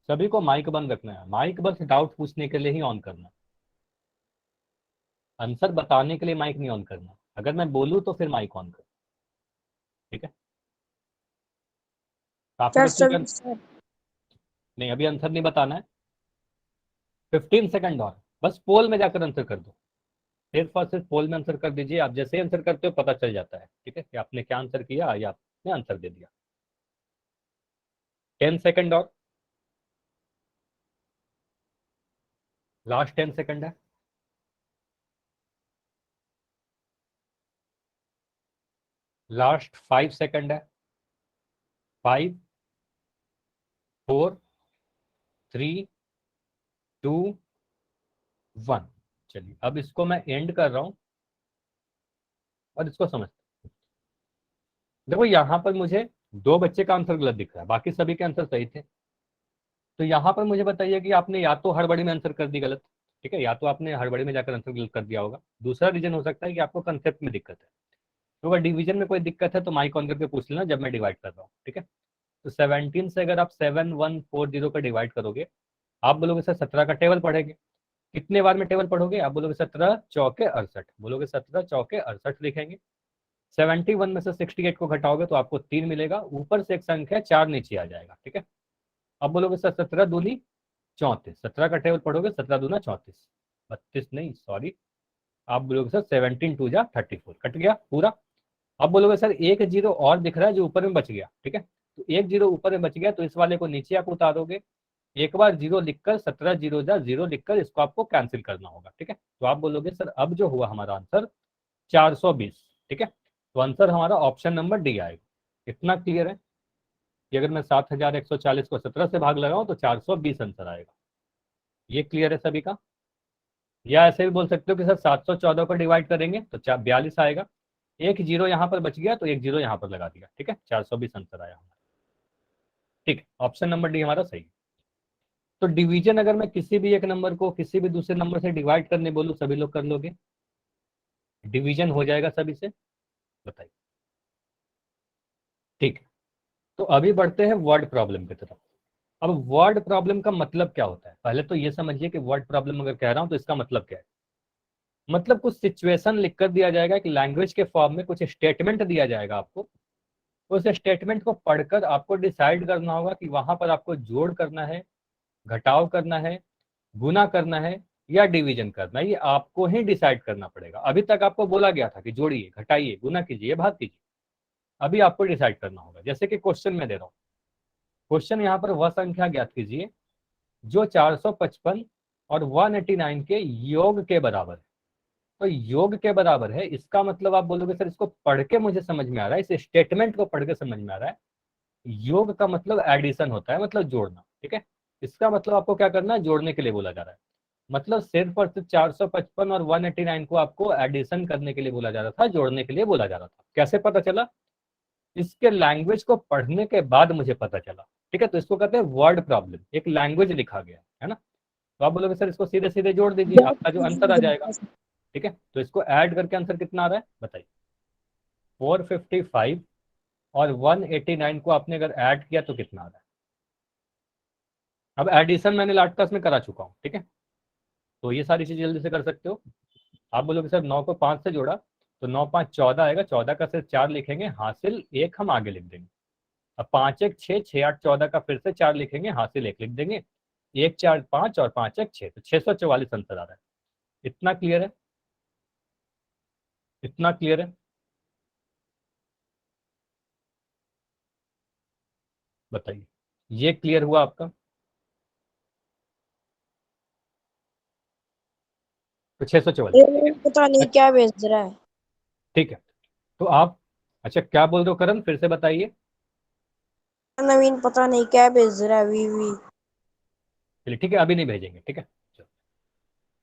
[SPEAKER 1] सभी को माइक बंद रखना है, माइक बस डाउट पूछने के लिए ही ऑन करना है, आंसर बताने के लिए माइक नहीं ऑन करना। अगर मैं बोलूँ तो फिर माइक ऑन कर। ठीक है, काफी बच्चों के नहीं, अभी आंसर नहीं बताना है, 15 सेकंड और, बस पोल में जाकर आंसर कर दो, सिर्फ और सिर्फ पोल में आंसर कर दीजिए। आप जैसे आंसर करते हो पता चल जाता है, ठीक है, कि आपने क्या आंसर किया या आपने आंसर दे दिया। 10 सेकंड और, लास्ट 10 सेकंड है। लास्ट 5 सेकंड है। 5 4 3 2 1। चलिए अब इसको मैं एंड कर रहा हूं और इसको समझते हैं। देखो यहां पर मुझे 2 बच्चे का आंसर गलत दिख रहा है, बाकी सभी के आंसर सही थे। तो यहाँ पर मुझे बताइए कि आपने या तो हड़बड़ी में आंसर कर दी गलत, ठीक है, या तो आपने हड़बड़ी में जाकर आंसर गलत कर दिया होगा। दूसरा रीजन हो सकता है कि आपको कंसेप्ट में दिक्कत है। तो अगर डिवीजन में कोई दिक्कत है तो माइक ऑन करके पूछ लेना जब मैं डिवाइड कर रहा हूँ, ठीक है। तो 17 से अगर आप 7140 का डिवाइड करोगे, आप बोलोगे सर 17 का टेबल पढ़ेंगे, कितने बार में टेबल पढ़ोगे, आप बोलोगे 17 चौके 68, बोलोगे 17 चौके 68 लिखेंगे। 71 में से 68 को घटाओगे तो आपको 3 मिलेगा, ऊपर से एक संख्या 4 नीचे आ जाएगा, ठीक है। अब बोलोगे सर 17 दूनी 34, 17 का टेबल पढ़ोगे 17 दूना 34, 32 नहीं सॉरी, आप बोलोगे सर 17 2 जा 34, कट गया पूरा। अब बोलोगे सर एक जीरो और दिख रहा है जो ऊपर में बच गया, ठीक है, तो एक जीरो ऊपर में बच गया तो इस वाले को नीचे आप उतारोगे, एक बार जीरो लिखकर 17 जीरो जा जीरो लिखकर इसको आपको कैंसिल करना होगा, ठीक है। तो आप बोलोगे सर अब जो हुआ हमारा आंसर 420, ठीक है। तो आंसर हमारा ऑप्शन नंबर डी आएगा। इतना क्लियर है कि अगर मैं 7140 को 17 से भाग लगाऊं तो 420 आंसर आएगा। ये क्लियर है सभी का। या ऐसे भी बोल सकते हो कि सर 714 को डिवाइड करेंगे तो 42 आएगा, एक जीरो यहाँ पर बच गया तो एक जीरो यहाँ पर लगा दिया, ठीक है, 420 आंसर आया हमारा। ठीक है, ऑप्शन नंबर डी हमारा सही है। तो डिवीजन अगर मैं किसी भी एक नंबर को किसी भी दूसरे नंबर से डिवाइड करने बोलूं सभी लोग कर लोगे, डिवीजन हो जाएगा सभी से, बताइए। ठीक है, तो अभी बढ़ते हैं वर्ड प्रॉब्लम की तरफ। अब वर्ड प्रॉब्लम का मतलब क्या होता है, पहले तो ये समझिए कि वर्ड प्रॉब्लम अगर कह रहा हूं तो इसका मतलब क्या है। मतलब कुछ सिचुएशन लिखकर दिया जाएगा कि लैंग्वेज के फॉर्म में कुछ स्टेटमेंट दिया जाएगा आपको, उस स्टेटमेंट को पढ़कर आपको डिसाइड करना होगा कि वहां पर आपको जोड़ करना है, घटाव करना है, गुना करना है या डिवीजन करना है, ये आपको ही डिसाइड करना पड़ेगा। अभी तक आपको बोला गया था कि जोड़िए, घटाइए, गुना कीजिए, भाग कीजिए, अभी आपको डिसाइड करना होगा। जैसे कि क्वेश्चन में दे रहा हूँ, क्वेश्चन यहाँ पर वह संख्या ज्ञात कीजिए जो 455 और 189 के योग के बराबर है। तो योग के बराबर है, इसका मतलब आप बोलोगे सर इसको पढ़ के मुझे समझ में आ रहा है, इस स्टेटमेंट को पढ़ के समझ में आ रहा है। योग का मतलब एडिशन होता है, मतलब जोड़ना, ठीक है। इसका मतलब आपको क्या करना है, जोड़ने के लिए बोला जा रहा है। मतलब सिर्फ और सिर्फ 455 और 189 को आपको एडिशन करने के लिए बोला जा रहा था, जोड़ने के लिए बोला जा रहा था। कैसे पता चला, इसके लैंग्वेज को पढ़ने के बाद मुझे पता चला, ठीक है। तो इसको कहते हैं वर्ड प्रॉब्लम, एक लैंग्वेज लिखा गया है ना। तो आप बोलोगे सर इसको सीधे सीधे जोड़ दीजिए, आपका जो आंसर आ जाएगा, ठीक है। तो इसको ऐड करके आंसर कितना आ रहा है बताइए, 455 और 189 को आपने अगर ऐड किया तो कितना आ रहा है। अब एडिशन मैंने लास्ट क्लास में करा चुका हूँ, ठीक है, तो ये सारी चीज जल्दी से कर सकते हो। आप बोलोगे सर 9 को 5 से जोड़ा तो 9 5 14 आएगा, 14 का सिर्फ 4 लिखेंगे, हासिल 1 हम आगे लिख देंगे। अब 5 1 6, 6 8 14 का फिर से 4 लिखेंगे, हासिल 1 लिख देंगे, 1 4 5 और 5 1 6, तो 644 आंसर आ रहा है। इतना क्लियर है, इतना क्लियर है, बताइए, ये क्लियर हुआ आपका। तो 644,
[SPEAKER 4] पता नहीं क्या भेज रहा है।
[SPEAKER 1] ठीक है। तो आप, अच्छा क्या बोल रहे हो करण, फिर से बताइए।
[SPEAKER 4] नवीन पता नहीं क्या भेज रहा है। वी
[SPEAKER 1] चलिए ठीक है, अभी नहीं भेजेंगे, ठीक है। चलो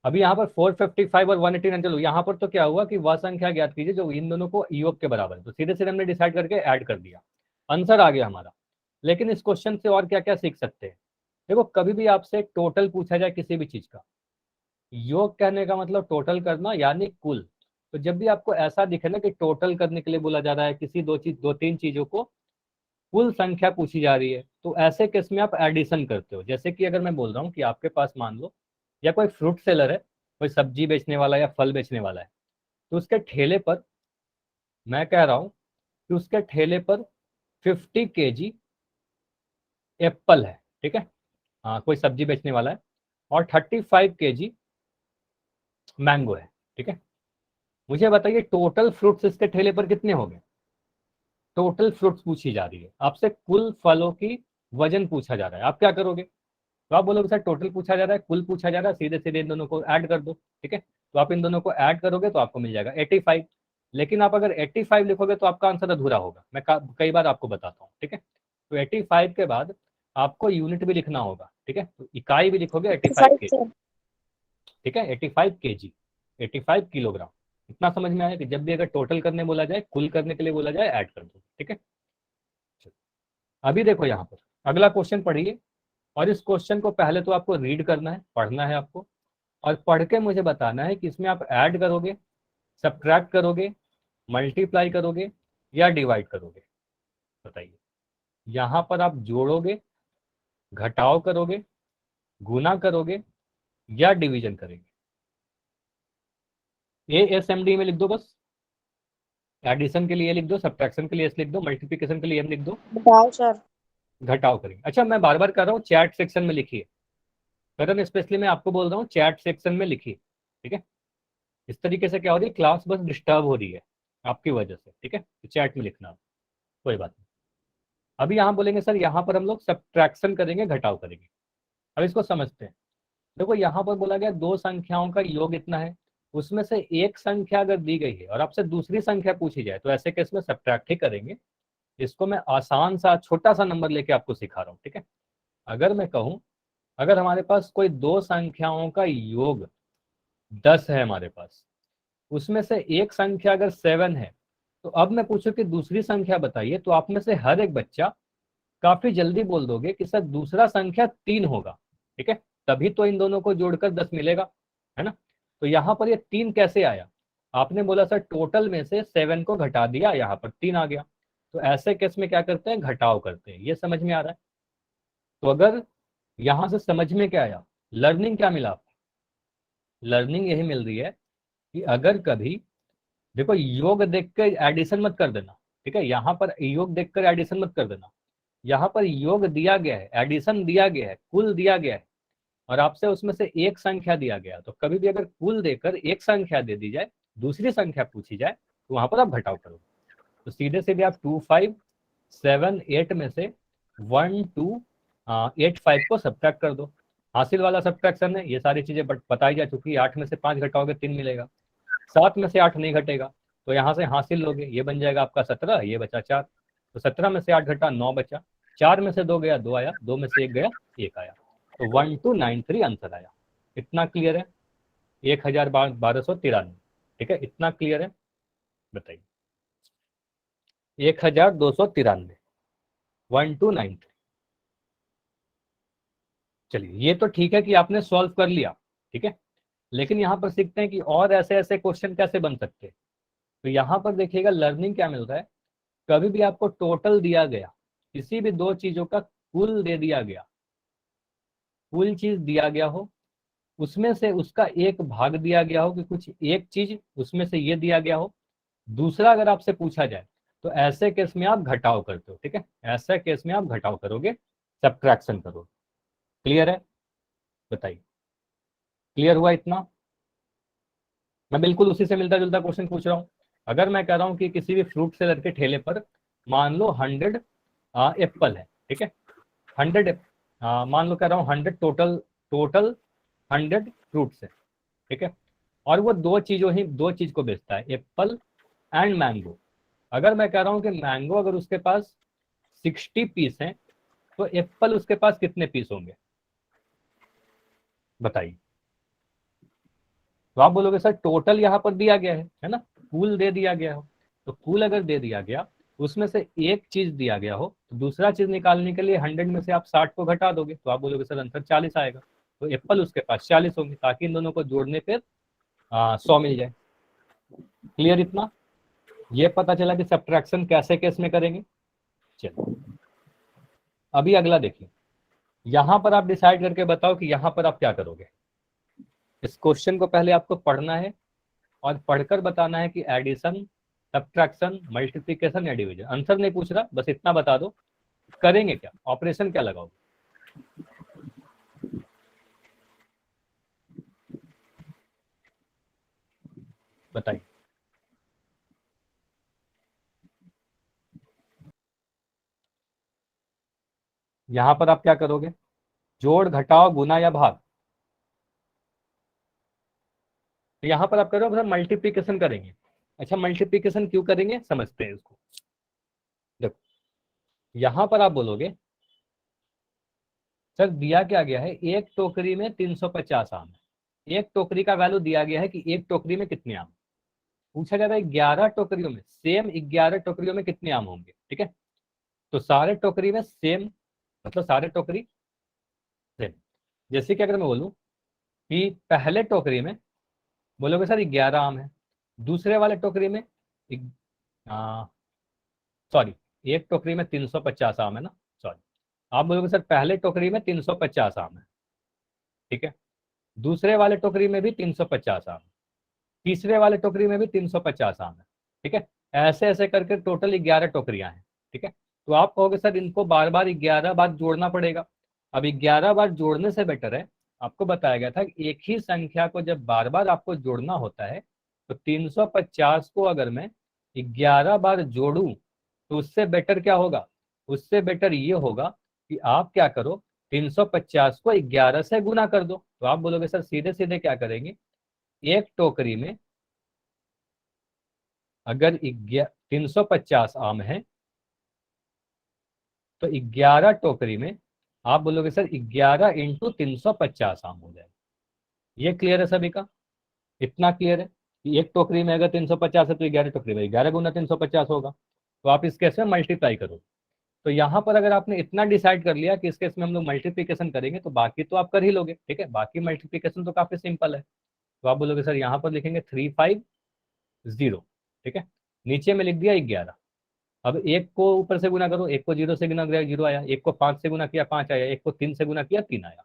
[SPEAKER 1] अभी यहाँ पर 455 और 189, चलो यहाँ पर तो क्या हुआ कि वह संख्या ज्ञात कीजिए जो इन दोनों को योग के बराबर है, तो सीधे सीधे हमने डिसाइड करके ऐड कर दिया, आंसर आ गया हमारा। लेकिन इस क्वेश्चन से और क्या क्या सीख सकते हैं। देखो कभी भी आपसे टोटल पूछा जाए किसी भी चीज का, योग कहने का मतलब टोटल करना यानी कुल। तो जब भी आपको ऐसा दिखे ना कि टोटल करने के लिए बोला जा रहा है किसी दो तीन चीजों को, कुल संख्या पूछी जा रही है, तो ऐसे केस में आप एडिशन करते हो। जैसे कि अगर मैं बोल रहा हूँ कि आपके पास मान लो या कोई फ्रूट सेलर है, कोई सब्जी बेचने वाला या फल बेचने वाला है, तो उसके ठेले पर, मैं कह रहा हूँ कि उसके ठेले पर 50 kg एप्पल है, ठीक है, हाँ कोई सब्जी बेचने वाला है, और 35 kg मैंगो है, ठीक है। मुझे बताइए टोटल फ्रूट्स इसके ठेले पर कितने हो गए। टोटल फ्रूट्स पूछी जा रही है आपसे, कुल फलों की वजन पूछा जा रहा है, आप क्या करोगे। तो आप बोलोगे सर टोटल पूछा जा रहा है, कुल पूछा जा रहा है, सीधे सीधे इन दोनों को ऐड कर दो, ठीक है। तो आप इन दोनों को ऐड करोगे तो आपको मिल जाएगा 85। लेकिन आप अगर 85 लिखोगे तो आपका आंसर अधूरा होगा, मैं कई बार आपको बताता हूँ, ठीक है। तो 85 के बाद आपको यूनिट भी लिखना होगा, ठीक है, तो इकाई भी लिखोगे 85 के,
[SPEAKER 4] सर
[SPEAKER 1] ठीक है, 85 kg, 85 किलोग्राम। इतना समझ में आया कि जब भी अगर टोटल करने बोला जाए, कुल करने के लिए बोला जाए, ऐड कर दो, ठीक है। अभी देखो यहाँ पर अगला क्वेश्चन पढ़िए, और इस क्वेश्चन को पहले तो आपको रीड करना है, पढ़ना है आपको, और पढ़ के मुझे बताना है कि इसमें आप ऐड करोगे, सब्ट्रैक्ट करोगे, मल्टीप्लाई करोगे या डिवाइड करोगे। बताइए, यहाँ पर आप जोड़ोगे, घटाव करोगे, गुना करोगे या डिवीजन करेंगे। ASMD में लिख दो बस, एडिशन के लिए लिख दो, सब्ट्रैक्शन के लिए एस लिख दो, मल्टीप्लिकेशन के लिए एम लिख दो,
[SPEAKER 4] बताओ सर।
[SPEAKER 1] घटाव करेंगे। अच्छा मैं बार बार कर रहा हूँ, चैट सेक्शन में लिखिए, करण स्पेशली मैं आपको बोल रहा हूँ चैट सेक्शन में लिखिए, ठीक है। इस तरीके से क्या हो रही है, क्लास बस डिस्टर्ब हो रही है आपकी वजह से, ठीक है, तो चैट में लिखना, कोई बात नहीं। अभी यहाँ बोलेंगे सर यहाँ पर हम लोग सब्ट्रैक्शन करेंगे, घटाव करेंगे। अब इसको समझते हैं। देखो यहाँ पर बोला गया दो संख्याओं का योग इतना है, उसमें से एक संख्या अगर दी गई है और आपसे दूसरी संख्या पूछी जाए तो ऐसे केस में सब्ट्रैक्ट ही करेंगे। इसको मैं आसान सा छोटा सा नंबर लेके आपको सिखा रहा हूँ, ठीक है। अगर मैं कहूँ, अगर हमारे पास कोई दो संख्याओं का योग 10 है हमारे पास, उसमें से एक संख्या अगर 7 है, तो अब मैं पूछूं कि दूसरी संख्या बताइए, तो आप में से हर एक बच्चा काफी जल्दी बोल दोगे कि सर दूसरा संख्या 3 होगा, ठीक है, तभी तो इन दोनों को जोड़कर 10 मिलेगा, है ना। तो यहाँ पर ये 3 कैसे आया, आपने बोला सर टोटल में से 7 को घटा दिया, यहाँ पर 3 आ गया। तो ऐसे केस में क्या करते हैं, घटाव करते हैं, ये समझ में आ रहा है। तो अगर यहां से समझ में क्या आया, लर्निंग क्या मिला आपको, लर्निंग यही मिल रही है कि अगर कभी, देखो योग देखकर एडिशन मत कर देना, ठीक है, यहाँ पर योग देखकर एडिशन मत कर देना। यहाँ पर योग दिया गया है, एडिशन दिया गया है, कुल दिया गया है, और आपसे उसमें से एक संख्या दिया गया, तो कभी भी अगर कुल देकर एक संख्या दे दी जाए, दूसरी संख्या पूछी जाए, तो वहां पर आप घटाव करो। तो सीधे सीधे आप 2 5 7 8 में से 1 2 8 5 को सब्ट्रैक्ट कर दो। हासिल वाला सब्ट्रैक्शन है, ये सारी चीजें बताई जा चुकी है। 8 में से 5 घटाओगे 3 मिलेगा, 7 में से 8 नहीं घटेगा, तो यहाँ से हासिल लोगे, ये बन जाएगा आपका 17, ये बचा 4। तो 17 में से 8 घटा 9 बचा, 4 में से 2 गया 2 आया, 2 में से 1 गया 1 आया, तो 1293 आंसर आया। इतना क्लियर है, 1293, ठीक है, इतना क्लियर है, बताइए 1293, 1293। चलिए ये तो ठीक है कि आपने सॉल्व कर लिया, ठीक है, लेकिन यहाँ पर सीखते हैं कि और ऐसे ऐसे क्वेश्चन कैसे बन सकते हैं। तो यहाँ पर देखिएगा लर्निंग क्या मिल रहा है, कभी भी आपको टोटल दिया गया, किसी भी दो चीजों का कुल दे दिया गया, कुल चीज दिया गया हो, उसमें से उसका एक भाग दिया गया हो कि कुछ एक चीज उसमें से ये दिया गया हो, दूसरा अगर आपसे पूछा जाए तो ऐसे केस में आप घटाव करते हो, ठीक है, ऐसे केस में आप घटाव करोगे, सब्ट्रैक्शन करोगे। क्लियर है, बताइए क्लियर हुआ इतना। मैं बिल्कुल उसी से मिलता जुलता क्वेश्चन पूछ रहा हूँ। अगर मैं कह रहा हूँ कि किसी भी फ्रूट सेलर के ठेले पर मान लो 100 एप्पल है, ठीक है, 100 मान लो कह रहा हूँ 100 टोटल 100 फ्रूट्स है, ठीक है, और वो दो चीज को बेचता है, एप्पल एंड मैंगो। अगर मैं कह रहा हूँ कि मैंगो अगर उसके पास 60 पीस हैं, तो एप्पल उसके पास कितने पीस होंगे, बताइए। तो आप बोलोगे सर टोटल यहाँ पर दिया गया है ना, कुल दे दिया गया हो, तो कुल अगर दे दिया गया, उसमें से एक चीज दिया गया हो, तो दूसरा चीज निकालने के लिए 100 में से आप 60 को घटा दोगे, तो आप बोलोगे सर आंसर 40 आएगा, तो एप्पल उसके पास 40 होंगे, ताकि इन दोनों को जोड़ने पर 100 मिल जाए। क्लियर इतना, ये पता चला कि सब्ट्रैक्शन कैसे केस में करेंगे। चलिए अभी अगला देखिए, यहां पर आप डिसाइड करके बताओ कि यहां पर आप क्या करोगे। इस क्वेश्चन को पहले आपको पढ़ना है और पढ़कर बताना है कि एडिशन, सब्ट्रैक्शन, मल्टीप्लिकेशन या डिवीजन। आंसर नहीं पूछ रहा, बस इतना बता दो करेंगे क्या, ऑपरेशन क्या लगाओगे? बताइए। यहां पर आप क्या करोगे, जोड़ घटाओ गुना या भाग? तो यहां पर आप करोगे मल्टीप्लीकेशन करेंगे। अच्छा मल्टीप्लीकेशन क्यों करेंगे समझते हैं इसको। देखो यहां पर आप बोलोगे सर दिया क्या गया है, एक टोकरी में 350 आम है। एक टोकरी का वैल्यू दिया गया है कि एक टोकरी में कितने आम। पूछा जा रहा है 11 टोकरियों में, सेम 11 टोकरियों में कितने आम होंगे। ठीक है, तो सारे टोकरी में सेम, मतलब सारे टोकरी सेम। जैसे कि अगर मैं बोलूं कि पहले टोकरी में बोलोगे सर 11 आम है, दूसरे वाले टोकरी में सॉरी एक टोकरी में 350 आम है ना, सॉरी आप बोलोगे सर पहले टोकरी में 350 आम है, ठीक है, दूसरे वाले टोकरी में भी 350 आम, तीसरे वाले टोकरी में भी 350 आम है। ठीक है, ऐसे ऐसे करके टोटल 11 टोकरियां हैं। ठीक है, तो आप कहोगे सर इनको बार बार 11 बार जोड़ना पड़ेगा। अब 11 बार जोड़ने से बेटर है, आपको बताया गया था कि एक ही संख्या को जब बार बार आपको जोड़ना होता है तो 350 को अगर मैं 11 बार जोड़ूं तो उससे बेटर क्या होगा, उससे बेटर ये होगा कि आप क्या करो 350 को 11 से गुना कर दो। तो आप बोलोगे सर सीधे सीधे क्या करेंगे, एक टोकरी में अगर 350 आम है तो 11 टोकरी में आप बोलोगे सर 11 इंटू 350 आम हो जाएगा। ये क्लियर है सभी का, इतना क्लियर है कि एक टोकरी में अगर 350 है तो 11 टोकरी में 11 गुना 350 होगा। तो आप इस केस में मल्टीप्लाई करो। तो यहाँ पर अगर आपने इतना डिसाइड कर लिया कि इस केस में हम लोग मल्टीप्लीकेशन करेंगे तो बाकी तो आप कर ही लोगे। ठीक है, बाकी मल्टीप्लीकेशन तो काफी सिंपल है। तो आप बोलोगे सर यहाँ पर लिखेंगे 350, ठीक है, नीचे में लिख दिया 11। अब एक को ऊपर से गुना करो, एक को 0 से गुना किया 0 आया, एक को 5 से गुना किया 5 आया, एक को 3 से गुना किया 3 आया।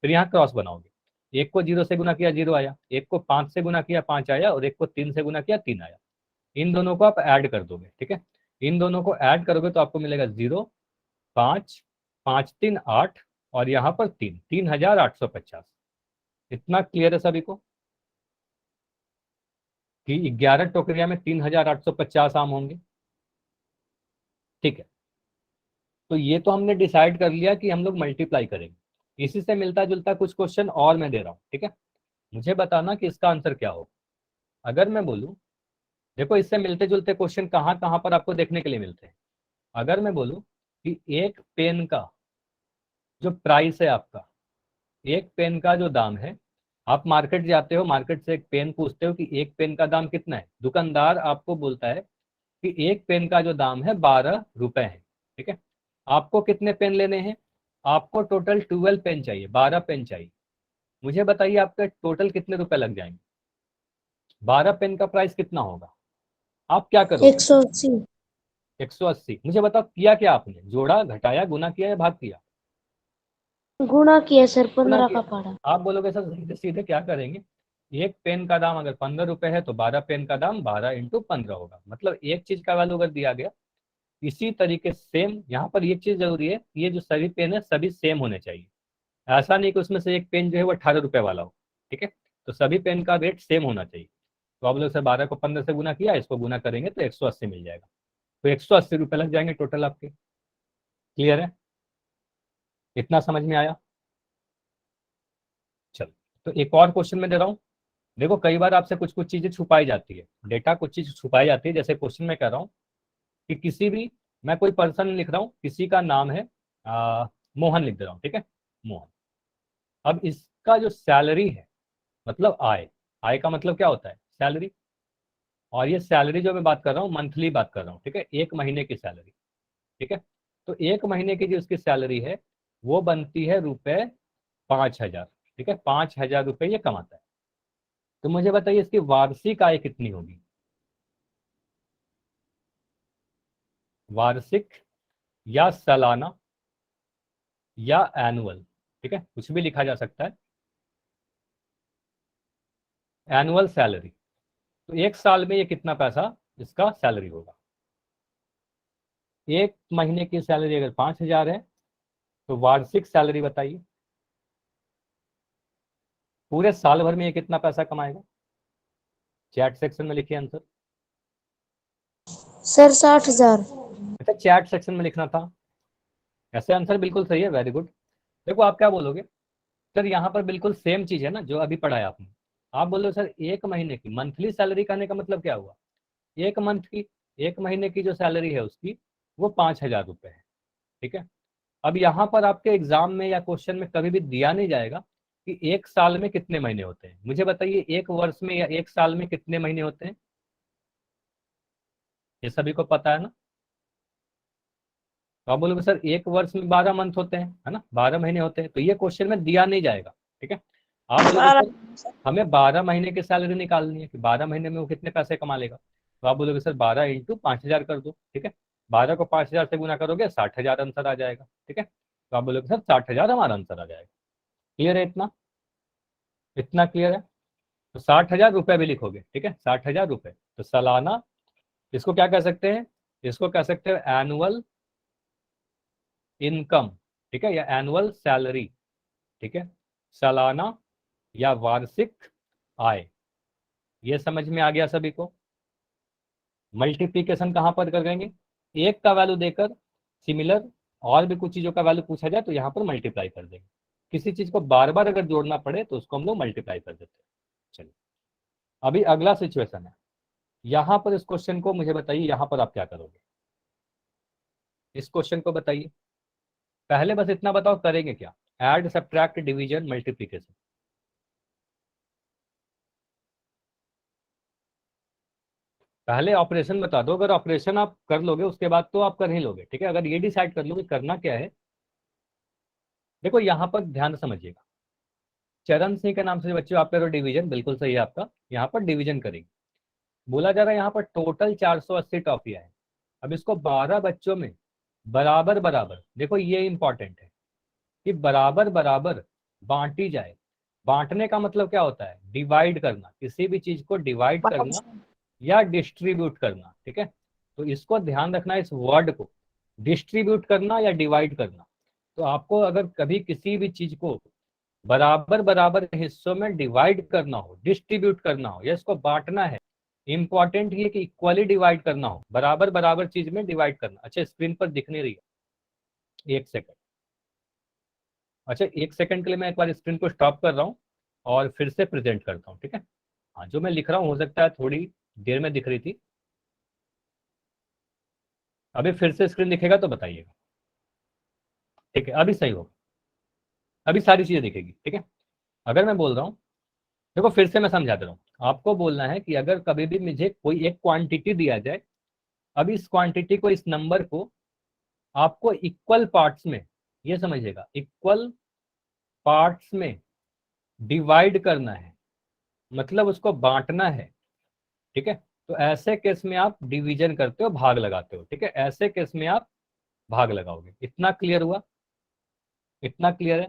[SPEAKER 1] फिर यहाँ क्रॉस बनाओगे, एक को 0 से गुना किया 0 आया, एक को 5 से गुना किया 5 आया और एक को 3 से गुना किया 3 आया। इन दोनों को आप ऐड कर दोगे। ठीक है, इन दोनों को ऐड करोगे तो आपको मिलेगा 0, 5, 5 3 8 और यहाँ पर 3, 3850। इतना क्लियर है सभी को कि 11 टोकरिया में 3850 आम होंगे। ठीक है, तो ये तो हमने डिसाइड कर लिया कि हम लोग मल्टीप्लाई करेंगे। इसी से मिलता जुलता कुछ क्वेश्चन और मैं दे रहा हूँ। ठीक है, मुझे बताना कि इसका आंसर क्या हो। अगर मैं बोलूं, देखो इससे मिलते जुलते क्वेश्चन कहाँ कहाँ पर आपको देखने के लिए मिलते हैं। अगर मैं बोलूं कि एक पेन का जो प्राइस है आपका, एक पेन का जो दाम है, आप मार्केट जाते हो, मार्केट से एक पेन पूछते हो कि एक पेन का दाम कितना है, दुकानदार आपको बोलता है कि एक पेन का जो दाम है 12 रुपए है। ठीक है, आपको कितने पेन लेने हैं, आपको टोटल 12 पेन चाहिए, 12 पेन चाहिए। मुझे बताइए आपके टोटल कितने रुपए लग जाएंगे, 12 पेन का प्राइस कितना होगा, आप क्या करोगे?
[SPEAKER 4] 180।
[SPEAKER 1] 180। मुझे बताओ किया क्या आपने, जोड़ा घटाया गुना किया या भाग किया?
[SPEAKER 4] गुणा किया सर,
[SPEAKER 1] गुना
[SPEAKER 4] 15
[SPEAKER 1] किया।
[SPEAKER 4] का पड़ा।
[SPEAKER 1] आप बोलोगे सर सीधे सीधे क्या करेंगे, एक पेन का दाम अगर 15 रुपए है तो 12 पेन का दाम 12 इंटू 15 होगा। मतलब एक चीज का वैल्यू अगर दिया गया, इसी तरीके सेम यहाँ पर ये चीज जरूरी है, ये जो सभी पेन है सभी सेम होने चाहिए। ऐसा नहीं कि उसमें से एक पेन जो है वो 18 रुपए वाला हो। ठीक है, तो सभी पेन का रेट सेम होना चाहिए। तो आप लोग से 12 को 15 से गुना किया, इसको गुना करेंगे तो 180 मिल जाएगा। तो 180 रुपए लग जाएंगे टोटल आपके। क्लियर है, इतना समझ में आया? चलो, तो एक और क्वेश्चन में दे रहा हूँ। देखो कई बार आपसे कुछ कुछ चीजें छुपाई जाती है, डेटा कुछ चीज छुपाई जाती है। जैसे क्वेश्चन में कह रहा हूँ कि किसी भी, मैं कोई पर्सन लिख रहा हूँ, किसी का नाम है मोहन लिख दे रहा हूँ। ठीक है, मोहन। अब इसका जो सैलरी है, मतलब आय, आय का मतलब क्या होता है, सैलरी। और ये सैलरी जो मैं बात कर रहा हूँ मंथली बात कर रहा हूँ। ठीक है, एक महीने की सैलरी। ठीक है, तो एक महीने की जो उसकी सैलरी है वो बनती है रुपए 5000। ठीक है, 5000 रुपये ये कमाता है। तो मुझे बताइए इसकी वार्षिक आय कितनी होगी, वार्षिक या सालाना या एनुअल। ठीक है, कुछ भी लिखा जा सकता है। एनुअल सैलरी, तो एक साल में ये कितना पैसा इसका सैलरी होगा। एक महीने की सैलरी अगर 5,000 है तो वार्षिक सैलरी बताइए, पूरे साल भर में ये कितना पैसा कमाएगा? चैट सेक्शन में लिखिए आंसर।
[SPEAKER 4] सर 60,000।
[SPEAKER 1] अच्छा, चैट सेक्शन में लिखना था। ऐसे आंसर बिल्कुल सही है, वेरी गुड। देखो आप क्या बोलोगे, सर यहाँ पर बिल्कुल सेम चीज है ना जो अभी पढ़ाया आपने। आप बोलो सर एक महीने की मंथली सैलरी कहने का मतलब क्या हुआ? एक मंथ की, एक महीने की जो सैलरी है उसकी वो 5,000 रुपये है। ठीक है, अब यहाँ पर आपके एग्जाम में या क्वेश्चन में कभी भी दिया नहीं जाएगा कि एक साल में कितने महीने होते हैं। मुझे बताइए एक वर्ष में या एक साल में कितने महीने होते हैं? ये सभी को पता है ना? तो आप बोलोगे सर एक वर्ष में 12 मंथ होते हैं, है ना, 12 महीने होते हैं, तो ये क्वेश्चन में दिया नहीं जाएगा। ठीक है, आप बोलोगे सर हमें 12 महीने की सैलरी निकालनी है कि 12 महीने में वो कितने पैसे कमा लेगा, तो आप बोलोगे सर 12 इंटू 5,000 कर दो। ठीक है, 12 को 5,000 से गुना करोगे 60,000 आंसर आ जाएगा। ठीक है, तो आप बोलोगे सर 60,000 हमारा आंसर आ जाएगा। क्लियर है इतना? इतना क्लियर है? तो 60,000 रुपये भी लिखोगे। ठीक है, 60,000 रुपये, तो सालाना, इसको क्या कह सकते हैं? इसको कह सकते हैं एनुअल इनकम। ठीक है, या एनुअल सैलरी। ठीक है, सालाना या वार्षिक आय। ये समझ में आ गया सभी को? मल्टीप्लीकेशन कहां पर करेंगे? एक का वैल्यू देकर सिमिलर और भी कुछ चीजों का वैल्यू पूछा जाए तो यहां पर मल्टीप्लाई कर देंगे। किसी चीज को बार बार अगर जोड़ना पड़े तो उसको हम लोग मल्टीप्लाई कर देते हैं। चलिए, अभी अगला सिचुएशन है। यहां पर इस क्वेश्चन को मुझे बताइए, यहां पर आप क्या करोगे? इस क्वेश्चन को बताइए, पहले बस इतना बताओ करेंगे क्या? Add, subtract, division, multiplication. पहले ऑपरेशन बता दो, अगर ऑपरेशन आप कर लोगे उसके बाद तो आप कर ही लोगे। ठीक है, अगर ये डिसाइड कर लोगे करना क्या है, देखो यहाँ पर ध्यान से समझिएगा। चरण सिंह के नाम से बच्चों आप करो डिवीजन, बिल्कुल सही है आपका। यहाँ पर डिवीजन करेंगे। बोला जा रहा है यहाँ पर टोटल 480 टॉफियां हैं। अब इसको 12 बच्चों में बराबर बराबर, देखो ये इंपॉर्टेंट है कि बराबर बराबर बांटी जाए। बांटने का मतलब क्या होता है? डिवाइड करना, किसी भी चीज को डिवाइड करना या डिस्ट्रीब्यूट करना। ठीक है, तो इसको ध्यान रखना, इस वर्ड को, डिस्ट्रीब्यूट करना या डिवाइड करना। तो आपको अगर कभी किसी भी चीज को बराबर बराबर हिस्सों में डिवाइड करना हो, डिस्ट्रीब्यूट करना हो या इसको बांटना है, इंपॉर्टेंट ये कि इक्वली डिवाइड करना हो, बराबर बराबर चीज में डिवाइड करना। अच्छा, स्क्रीन पर दिख नहीं रही है, एक सेकंड। अच्छा, एक सेकंड के लिए मैं एक बार स्क्रीन को स्टॉप कर रहा हूँ और फिर से प्रेजेंट करता हूँ। ठीक है, हाँ, जो मैं लिख रहा हूँ हो सकता है थोड़ी देर में दिख रही थी, अभी फिर से स्क्रीन दिखेगा तो बताइएगा। ठीक है, अभी सही होगा, अभी सारी चीजें दिखेगी। ठीक है, अगर मैं बोल रहा हूँ, देखो फिर से मैं समझा दे रहा हूँ, आपको बोलना है कि अगर कभी भी मुझे कोई एक क्वांटिटी दिया जाए, अब इस क्वांटिटी को, इस नंबर को आपको इक्वल पार्ट्स में, ये समझिएगा, इक्वल पार्ट्स में डिवाइड करना है, मतलब उसको बांटना है। ठीक है, तो ऐसे केस में आप डिवीजन करते हो, भाग लगाते हो। ठीक है, ऐसे केस में आप भाग लगाओगे। इतना क्लियर हुआ? इतना क्लियर है?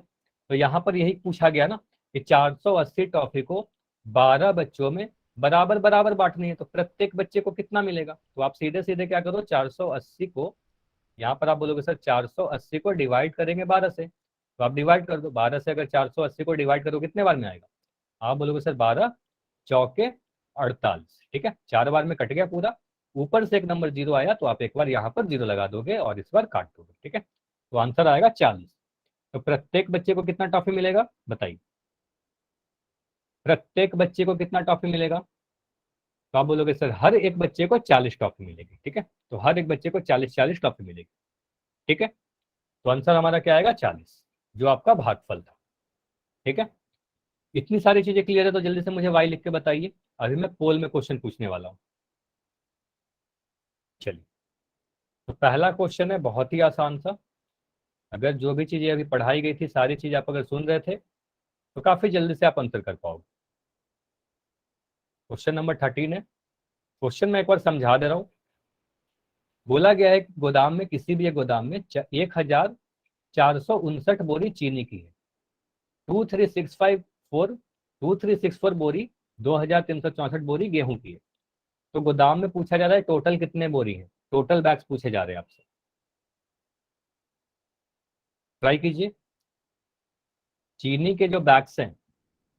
[SPEAKER 1] तो यहां पर यही पूछा गया ना कि 480 टॉफी को 12 बच्चों में बराबर बराबर बांटनी है, तो प्रत्येक बच्चे को कितना मिलेगा? तो आप सीधे सीधे क्या करो, 480 को, यहाँ पर आप बोलोगे सर 480 को डिवाइड करेंगे 12 से, तो आप डिवाइड कर दो। 12 से अगर 480 को डिवाइड करो कितने बार में आएगा? आप बोलोगे सर 12 चौके 48। ठीक है, 4 बार में कट गया पूरा, ऊपर से एक नंबर जीरो आया तो आप एक बार यहाँ पर जीरो लगा दोगे और इस बार काट दोगे। ठीक है, तो आंसर आएगा 40। तो प्रत्येक बच्चे को कितना टॉफी मिलेगा बताइए? प्रत्येक बच्चे को कितना टॉफी मिलेगा? तो आप बोलोगे सर हर एक बच्चे को 40 टॉफी मिलेगी। ठीक है, तो हर एक बच्चे को 40 टॉफी मिलेगी। ठीक है, तो आंसर हमारा क्या आएगा? 40, जो आपका भागफल था। ठीक है, इतनी सारी चीजें क्लियर है तो जल्दी से मुझे वाई लिख के बताइए। अभी मैं पोल में क्वेश्चन पूछने वाला हूँ। चलिए, तो पहला क्वेश्चन है बहुत ही आसान सा। अगर जो भी चीजें अभी पढ़ाई गई थी सारी चीज आप अगर सुन रहे थे तो काफी जल्दी से आप आंसर कर पाओगे। क्वेश्चन नंबर 13 है। क्वेश्चन मैं एक बार समझा दे रहा हूँ। बोला गया है कि गोदाम में, किसी भी एक गोदाम में 1,459 बोरी चीनी की है, 2364 बोरी, 2,364 बोरी गेहूं की है। तो गोदाम में पूछा जा रहा है टोटल कितने बोरी है, टोटल बैग्स पूछे जा रहे हैं आपसे। ट्राई कीजिए। चीनी के जो बैग्स हैं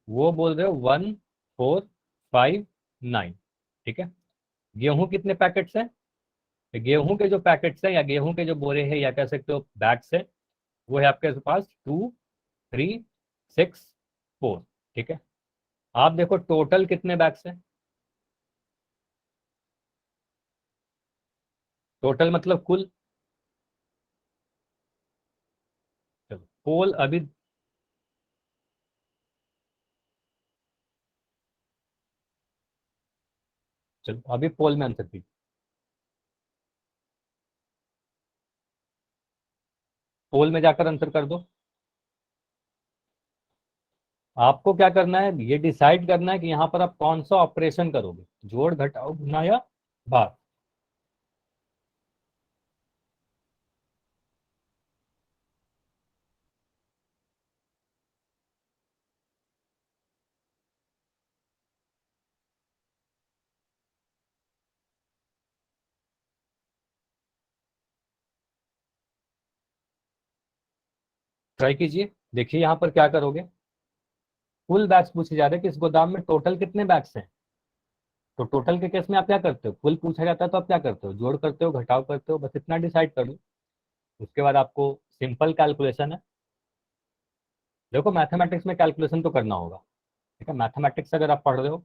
[SPEAKER 1] वो बोल रहे हो 1, 4, 5, 9, ठीक है। गेहूं कितने पैकेट्स हैं? गेहूं के जो पैकेट्स हैं या गेहूं के जो बोरे हैं या कह सकते हो बैग्स हैं, वो है आपके पास 2, 3, 6, 4, ठीक है। आप देखो टोटल कितने बैग्स हैं, टोटल मतलब कुल। चलो पोल अभी चलो अभी पोल में आंसर कीजिए। पोल में जाकर आंसर कर दो। आपको क्या करना है, ये डिसाइड करना है कि यहाँ पर आप कौन सा ऑपरेशन करोगे, जोड़ घटाओ गुना या भाग। ट्राई कीजिए, देखिए यहाँ पर क्या करोगे। कुल बैग्स पूछे जा रहे हैं कि इस गोदाम में टोटल कितने बैग्स हैं। तो टोटल के केस में आप क्या करते हो, कुल पूछा जाता है तो आप क्या करते हो, जोड़ करते हो घटाव करते हो, बस इतना डिसाइड कर लो। उसके बाद आपको सिंपल कैलकुलेशन है। देखो मैथमेटिक्स में कैलकुलेशन तो करना होगा, ठीक है। मैथमेटिक्स अगर आप पढ़ रहे हो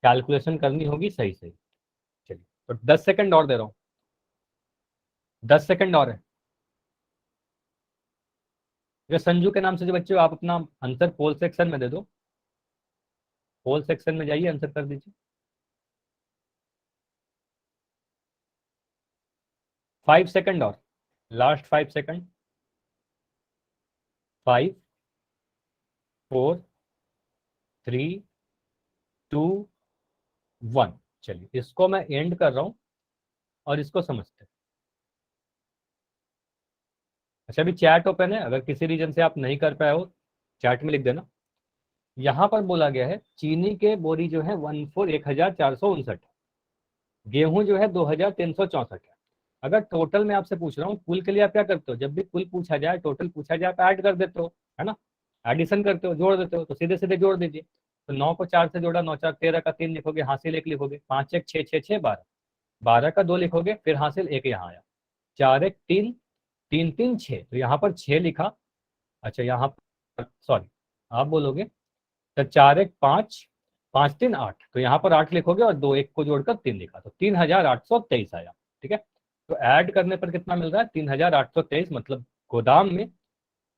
[SPEAKER 1] कैलकुलेशन करनी होगी सही सही। चलिए तो 10 सेकंड और दे रहा हूँ, 10 सेकंड और है। ये संजू के नाम से जो बच्चे हो आप अपना आंसर पोल सेक्शन में दे दो, पोल सेक्शन में जाइए आंसर कर दीजिए। 5 सेकंड और, लास्ट 5 सेकंड। 5, 4, 3, 2, 1। चलिए इसको मैं एंड कर रहा हूँ और इसको समझते हैं। अच्छा अभी चैट ओपन है, अगर किसी रीजन से आप नहीं कर पाए हो चैट में लिख देना। यहाँ पर बोला गया है चीनी के बोरी जो है 14,459, गेहूं जो है 2,364 है। अगर टोटल में आपसे पूछ रहा हूँ, कुल के लिए आप क्या करते हो, जब भी कुल पूछा जाए टोटल पूछा जाए आप ऐड कर देते हो, है ना, एडिशन करते हो, जोड़ देते हो, तो सीधे सीधे जोड़ दीजिए। तो 9 को 4 से जोड़ा, 9 4 13 का 3 लिखोगे, हासिल 1 लिखोगे, 5 1 6 6 6 12, 12 का 2 लिखोगे, फिर हासिल 1 यहाँ आया, 4 1 3, 3 3 6, तो यहाँ पर 6 लिखा। अच्छा यहाँ पर सॉरी आप बोलोगे तो 4 1 5, 5 3 8, तो यहाँ पर 8 लिखोगे और 2 1 को जोड़कर 3 लिखा, तो 3,823 आया, ठीक है। तो ऐड करने पर कितना मिल रहा है, 3,823, मतलब गोदाम में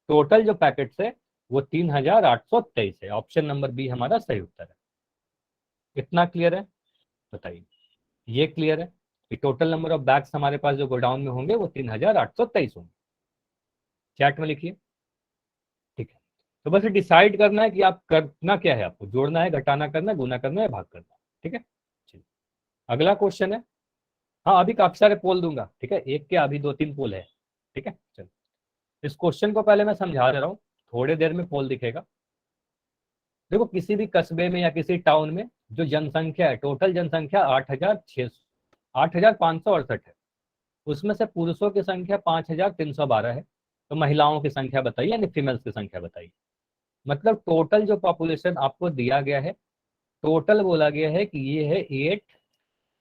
[SPEAKER 1] टोटल जो पैकेट्स है वो 3,823 है। ऑप्शन नंबर बी हमारा सही उत्तर है। इतना क्लियर है, बताइए। ये क्लियर है कि टोटल नंबर ऑफ बैग्स हमारे पास जो गोडाउन में होंगे वो 3,823 होंगे। चैट में लिखिए, ठीक है। तो बस डिसाइड करना है कि आप करना क्या है, आपको जोड़ना है, घटाना करना है, गुना करना है, भाग करना है, ठीक है। चलिए अगला क्वेश्चन है। हाँ अभी काफी सारे पोल दूंगा, ठीक है, एक के अभी 2 3 पोल है, ठीक है। चलो इस क्वेश्चन को पहले मैं समझा दे रहा हूँ, थोड़ी देर में पोल दिखेगा। देखो किसी भी कस्बे में या किसी टाउन में जो जनसंख्या है, टोटल जनसंख्या 8,568 है, उसमें से पुरुषों की संख्या 5,312 है, तो महिलाओं की संख्या बताइए, यानी फीमेल्स की संख्या बताइए। मतलब टोटल जो पॉपुलेशन आपको दिया गया है, टोटल बोला गया है कि ये है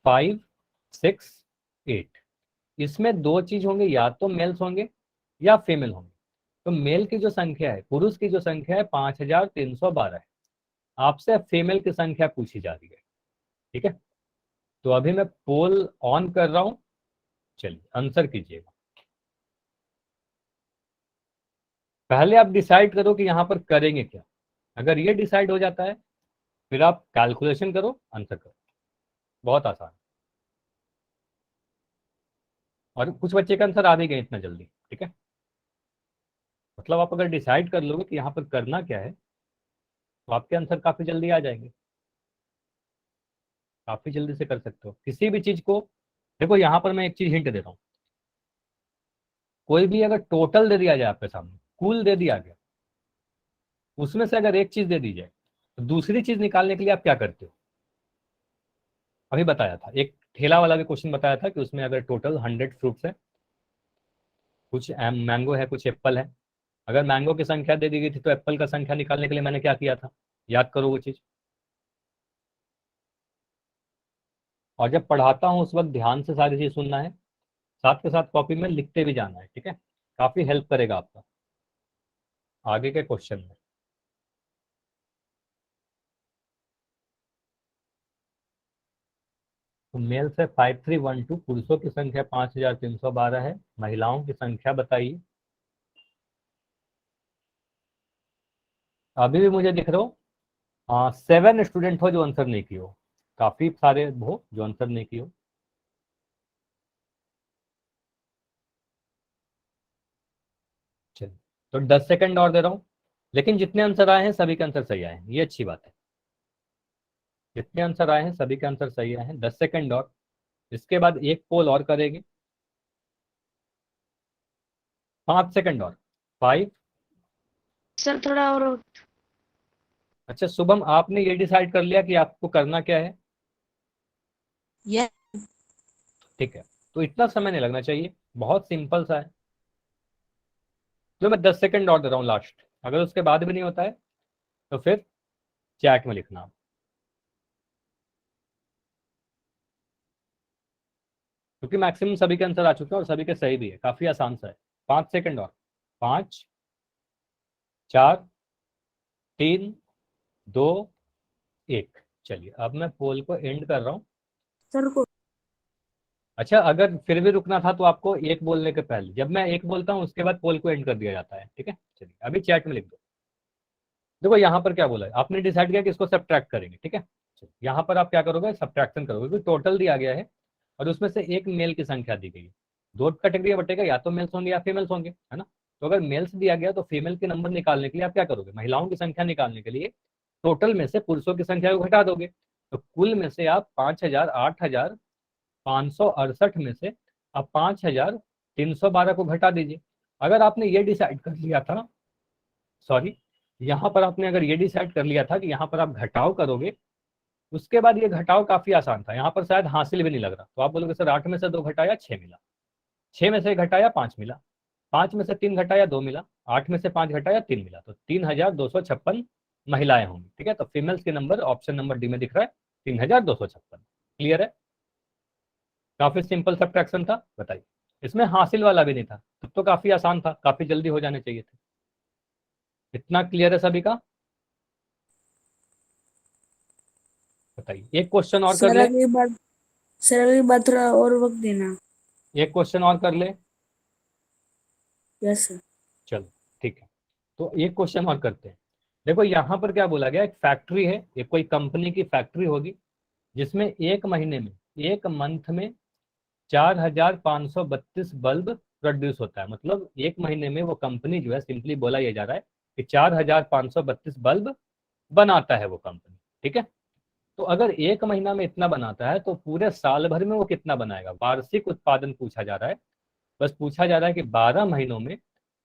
[SPEAKER 1] 8,568। इसमें दो चीज होंगे, या तो मेल्स होंगे या फीमेल होंगे। तो मेल की जो संख्या है, पुरुष की जो संख्या है 5,312 है, आपसे फीमेल की संख्या पूछी जा रही है, ठीक है। तो अभी मैं पोल ऑन कर रहा हूं, चलिए आंसर कीजिएगा। पहले आप डिसाइड करो कि यहां पर करेंगे क्या। अगर ये डिसाइड हो जाता है फिर आप कैलकुलेशन करो, आंसर करो, बहुत आसान। और कुछ बच्चे का आंसर आ भी गए इतना जल्दी, ठीक है। मतलब आप अगर डिसाइड कर लोगे कि यहाँ पर करना क्या है तो आपके आंसर काफी जल्दी आ जाएंगे, काफी जल्दी से कर सकते हो किसी भी चीज को। देखो यहाँ पर मैं एक चीज हिंट दे रहा हूँ, कोई भी अगर टोटल दे दिया जाए आपके सामने, कुल दे दिया गया, उसमें से अगर एक चीज दे दी जाए तो दूसरी चीज निकालने के लिए आप क्या करते हो। अभी बताया था, एक ठेला वाला भी क्वेश्चन बताया था कि उसमें अगर टोटल 100 फ्रूट्स है, कुछ मैंगो है, कुछ एप्पल है। अगर मैंगो की संख्या दे दी गई थी तो एप्पल का संख्या निकालने के लिए मैंने क्या किया था, याद करो वो चीज। और जब पढ़ाता हूँ उस वक्त ध्यान से सारी चीज सुनना है, साथ के साथ कॉपी में लिखते भी जाना है, ठीक है। काफी हेल्प करेगा आपका आगे के क्वेश्चन में। तो मेल्स है 5312, पुरुषों की संख्या 5312 है। महिलाओं की संख्या बताइए। अभी भी मुझे दिख रहा हो 7 स्टूडेंट हो जो आंसर नहीं किए हो, काफी सारे हो जो आंसर नहीं किए हो। चलिए, तो 10 सेकंड और दे रहा हूँ, लेकिन जितने आंसर आए हैं सभी के आंसर सही आए हैं, ये अच्छी बात है। जितने आंसर आए हैं सभी के आंसर सही आए हैं। 10 सेकंड और, इसके बाद एक पोल और करेंगे। 5 सेकंड और, 5।
[SPEAKER 3] सर थोड़ा और।
[SPEAKER 1] अच्छा शुभम, आपने ये डिसाइड कर लिया कि आपको करना क्या है?
[SPEAKER 2] ये
[SPEAKER 1] ठीक है, तो इतना समय नहीं लगना चाहिए, बहुत सिंपल सा है। जो मैं 10 सेकंड और दे रहा हूँ लास्ट, अगर उसके बाद भी नहीं होता है तो फिर चैट में लिखना। क्योंकि मैक्सिमम सभी के आंसर आ चुके हैं और सभी के सही भी है, काफी आसान सा है। 5 सेकंड और, 5, 4, 3, 2, 1। चलिए अब मैं पोल को एंड कर रहा हूँ।
[SPEAKER 2] सर को
[SPEAKER 1] अच्छा, अगर फिर भी रुकना था तो आपको एक बोलने के पहले, जब मैं एक बोलता हूँ उसके बाद पोल को एंड कर दिया जाता है, ठीक है। चलिए अभी चैट में लिख दो। देखो यहाँ पर क्या बोला है, आपने डिसाइड किया कि इसको सब्ट्रैक्ट करेंगे, ठीक है। चलिए यहाँ पर आप क्या करोगे, सब्ट्रैक्शन करोगे, क्योंकि टोटल दिया गया है और उसमें से एक मेल की संख्या दी गई है। दो कैटेगरी बटेगा, या तो मेल्स होंगे या फीमेल्स होंगे, है ना। तो अगर मेल्स दिया गया तो फीमेल के नंबर निकालने के लिए आप क्या करोगे, महिलाओं की संख्या निकालने के लिए टोटल में से पुरुषों की संख्या को घटा दोगे। तो कुल में से आप 5,068 में से आप 5,312 को घटा दीजिए। अगर आपने ये डिसाइड कर लिया था, सॉरी, यहाँ पर आपने अगर ये डिसाइड कर लिया था कि यहाँ पर आप घटाव करोगे, उसके बाद ये घटाव काफी आसान था, यहाँ पर शायद हासिल भी नहीं लग रहा, तो आप बोलोगे सर 8 में से 2 घटाया 6 मिला, 6 में से घटाया 5 मिला, 5 में से 3 घटाया 2 मिला, 8 में से 5 घटाया 3 मिला, तो 3,256 महिलाएं होंगी, ठीक है। तो फीमेल्स के नंबर ऑप्शन नंबर डी में दिख रहा है 3,256। क्लियर है, काफी सिंपल सब्ट्रैक्शन था। बताइए, इसमें हासिल वाला भी नहीं था, तब तो काफी आसान था, काफी जल्दी हो जाने चाहिए थे। इतना क्लियर है सभी का? बताइए, एक क्वेश्चन और कर
[SPEAKER 2] सर
[SPEAKER 1] ले,
[SPEAKER 2] अगली बार थोड़ा और वक्त देना।
[SPEAKER 1] एक क्वेश्चन और कर ले।
[SPEAKER 2] Yes sir.
[SPEAKER 1] चलो ठीक है, तो एक क्वेश्चन और करते हैं। देखो यहाँ पर क्या बोला गया, एक फैक्ट्री है, एक कोई कंपनी की फैक्ट्री होगी जिसमें एक महीने में, एक मंथ में 4,532 बल्ब प्रोड्यूस होता है। मतलब एक महीने में वो कंपनी जो है, सिंपली बोला ये जा रहा है कि 4,532 बल्ब बनाता है वो कंपनी, ठीक है। तो अगर एक महीना में इतना बनाता है तो पूरे साल भर में वो कितना बनाएगा, वार्षिक उत्पादन पूछा जा रहा है। बस पूछा जा रहा है कि 12 महीनों में,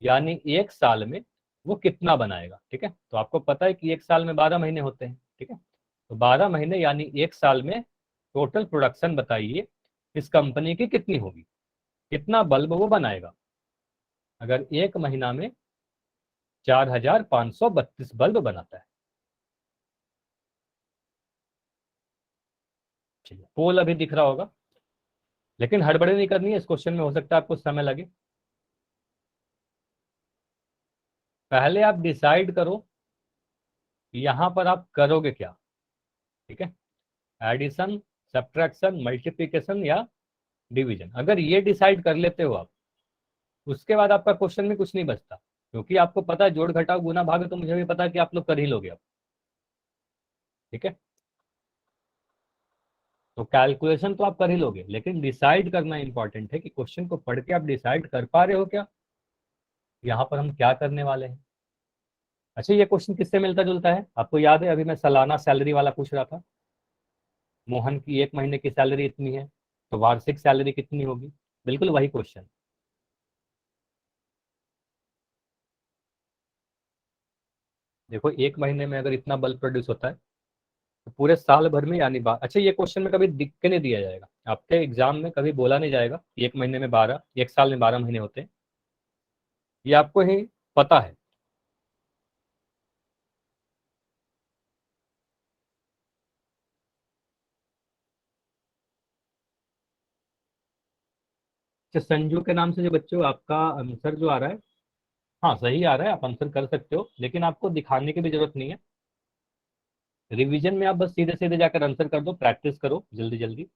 [SPEAKER 1] यानी एक साल में वो कितना बनाएगा, ठीक है। तो आपको पता है कि एक साल में 12 महीने होते हैं, ठीक है। तो 12 महीने यानी एक साल में टोटल प्रोडक्शन बताइए इस कंपनी की कितनी होगी, कितना बल्ब वो बनाएगा अगर एक महीना में 4,532 बल्ब बनाता है। चलिए, पोल अभी दिख रहा होगा, लेकिन हड़बड़ी नहीं करनी है, इस क्वेश्चन में हो सकता है आपको समय लगे। पहले आप डिसाइड करो कि यहां पर आप करोगे क्या, ठीक है। एडिशन, सब्ट्रैक्शन, मल्टीप्लिकेशन या डिवीजन। अगर ये डिसाइड कर लेते हो आप, उसके बाद आपका क्वेश्चन में कुछ नहीं बचता, क्योंकि आपको पता है जोड़ घटाव गुना भाग है, तो मुझे भी पता है कि आप लोग कर ही लोगे अब, ठीक है। तो कैलकुलेशन तो आप कर ही लोगे, लेकिन डिसाइड करना इंपॉर्टेंट है कि क्वेश्चन को पढ़ के आप डिसाइड कर पा रहे हो क्या, यहाँ पर हम क्या करने वाले हैं। अच्छा, ये क्वेश्चन किससे मिलता जुलता है, आपको याद है? अभी मैं सालाना सैलरी वाला पूछ रहा था, मोहन की एक महीने की सैलरी इतनी है, तो वार्षिक सैलरी कितनी होगी, बिल्कुल वही क्वेश्चन। देखो, एक महीने में अगर इतना बल्ब प्रोड्यूस होता है तो पूरे साल भर में, यानी अच्छा, ये क्वेश्चन में कभी दिख के नहीं दिया जाएगा आपके एग्जाम में, कभी बोला नहीं जाएगा कि एक महीने में 12, एक साल में 12 महीने होते हैं। ये आपको ही पता है। अच्छा, संजू के नाम से जो बच्चों आपका आंसर जो आ रहा है, हाँ सही आ रहा है, आप आंसर कर सकते हो, लेकिन आपको दिखाने की भी जरूरत नहीं है। रिवीजन में आप बस सीधे सीधे जाकर आंसर कर दो, प्रैक्टिस करो जल्दी जल्दी।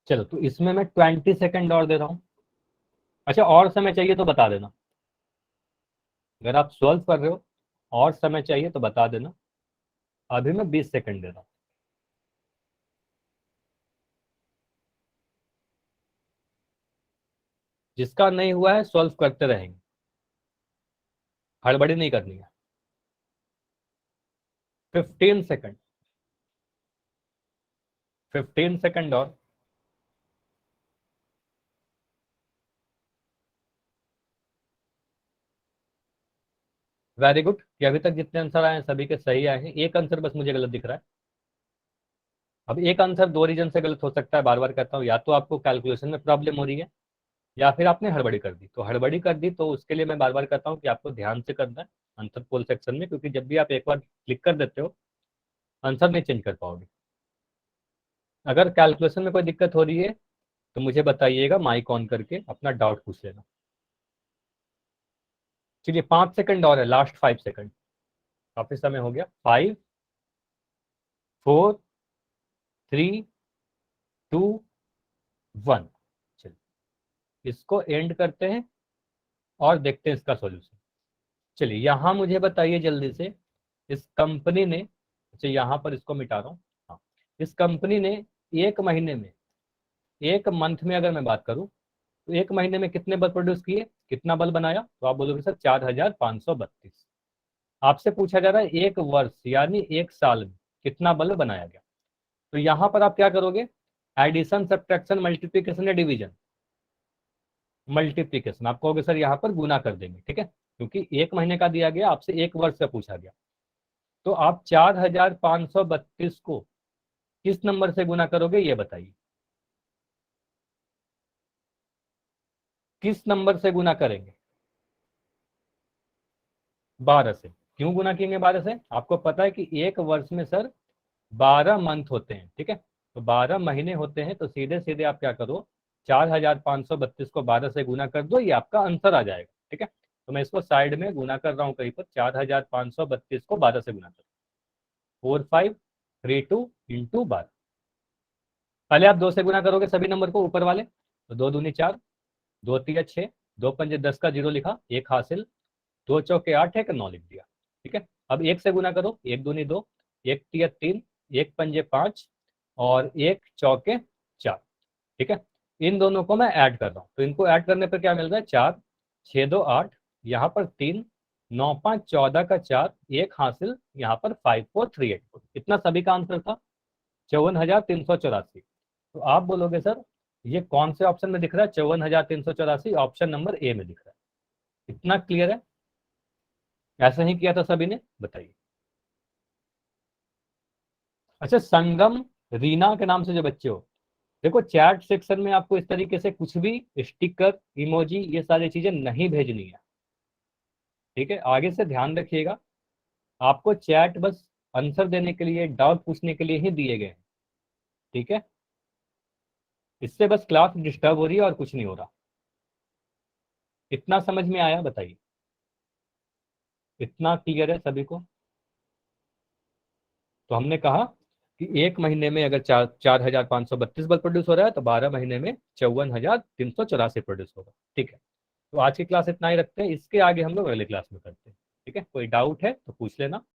[SPEAKER 1] चलो, तो इसमें मैं 20 सेकंड और दे रहा हूँ। अच्छा, और समय चाहिए तो बता देना, अगर आप सॉल्व कर रहे हो और समय चाहिए तो बता देना। अभी मैं 20 सेकंड दे रहा हूँ। जिसका नहीं हुआ है सॉल्व करते रहेंगे, हड़बड़ी नहीं करनी है। 15 सेकंड, 15 सेकंड और। वेरी गुड, कि अभी तक जितने आंसर आए हैं सभी के सही आए हैं, एक आंसर बस मुझे गलत दिख रहा है। अब एक आंसर दो रीजन से गलत हो सकता है, बार बार कहता हूँ, या तो आपको कैलकुलेशन में प्रॉब्लम हो रही है, या फिर आपने हड़बड़ी कर दी। तो हड़बड़ी कर दी तो उसके लिए मैं बार बार कहता हूँ कि आपको ध्यान से करना है आंसर पोल सेक्शन में, क्योंकि जब भी आप एक बार क्लिक कर देते हो आंसर नहीं चेंज कर पाओगे। अगर कैलकुलेशन में कोई दिक्कत हो रही है तो मुझे बताइएगा, माइक ऑन करके अपना डाउट पूछ लेना। चलिए 5 सेकंड और है, लास्ट 5 सेकंड, काफी समय हो गया। 5, 4, 3, 2, 1। चलिए इसको एंड करते हैं और देखते हैं इसका सॉल्यूशन। चलिए यहाँ मुझे बताइए जल्दी से, इस कंपनी ने, अच्छा यहाँ पर इसको मिटा रहा हूँ, हाँ, इस कंपनी ने एक महीने में, एक मंथ में अगर मैं बात करूं, तो एक महीने में कितने बल्ब प्रोड्यूस किए, कितना बल्ब बनाया? तो आप बोलोगे सर 4532। आपसे पूछा जा रहा है एक वर्ष यानी एक साल में कितना बल्ब बनाया गया। तो यहाँ पर आप क्या करोगे? एडिशन, सब्ट्रैक्शन, मल्टीप्लीकेशन या डिवीजन? मल्टीप्लीकेशन। आप कहोगे सर यहाँ पर गुना कर देंगे, ठीक है, क्योंकि एक महीने का दिया गया, आपसे एक वर्ष का पूछा गया। तो आप 4532 को किस नंबर से गुना करोगे ये बताइए, किस नंबर से गुना करेंगे? 12 से। क्यों गुना किएंगे 12 से? आपको पता है कि एक वर्ष में सर 12 मंथ होते हैं, ठीक है, तो 12 महीने होते हैं। तो सीधे सीधे आप क्या करो, 4532 को 12 से गुना कर दो, ये आपका आंसर आ जाएगा, ठीक है। तो मैं इसको साइड में गुना कर रहा हूँ कहीं पर, 4532 को 12 से गुना करो, 4532 इंटू 12। पहले आप 2 से गुना करोगे सभी नंबर को ऊपर वाले, तो 2 दूनी 4, 2 तिया 6, 2 पंजे 10 का 0 लिखा, एक हासिल, 2 चौके 8 है, 9 लिख दिया, ठीक है। अब 1 से गुना करो, 1 दूनी 2, 1 तिया 3, 1 पंजे 5 और 1 चौके 4, ठीक है। इन दोनों को मैं ऐड कर रहा हूँ, तो इनको ऐड करने पर क्या मिल रहा है? 4, 6 2 8, यहाँ पर 3, 9 5 14 का 4, एक हासिल, यहाँ पर 54384। इतना सभी का आंसर था, 54,384। तो आप बोलोगे सर ये कौन से ऑप्शन में दिख रहा है? 54,384 ऑप्शन नंबर ए में दिख रहा है। इतना क्लियर है? ऐसा ही किया था सभी ने, बताइए। अच्छा, संगम, रीना के नाम से जो बच्चे हो, देखो चैट सेक्शन में आपको इस तरीके से कुछ भी स्टिकर, इमोजी, ये सारी चीजें नहीं भेजनी है, ठीक है। आगे से ध्यान रखिएगा, आपको चैट बस आंसर देने के लिए, डाउट पूछने के लिए ही दिए गए हैं, ठीक है। इससे बस क्लास डिस्टर्ब हो रही है और कुछ नहीं हो रहा। इतना समझ में आया? बताइए, इतना क्लियर है सभी को? तो हमने कहा कि एक महीने में अगर 4532 बल्ब प्रोड्यूस हो रहा है, तो 12 महीने में 54,384 प्रोड्यूस होगा, ठीक है। तो आज की क्लास इतना ही रखते हैं, इसके आगे हम लोग अगले क्लास में करते हैं, ठीक है। कोई डाउट है तो पूछ लेना।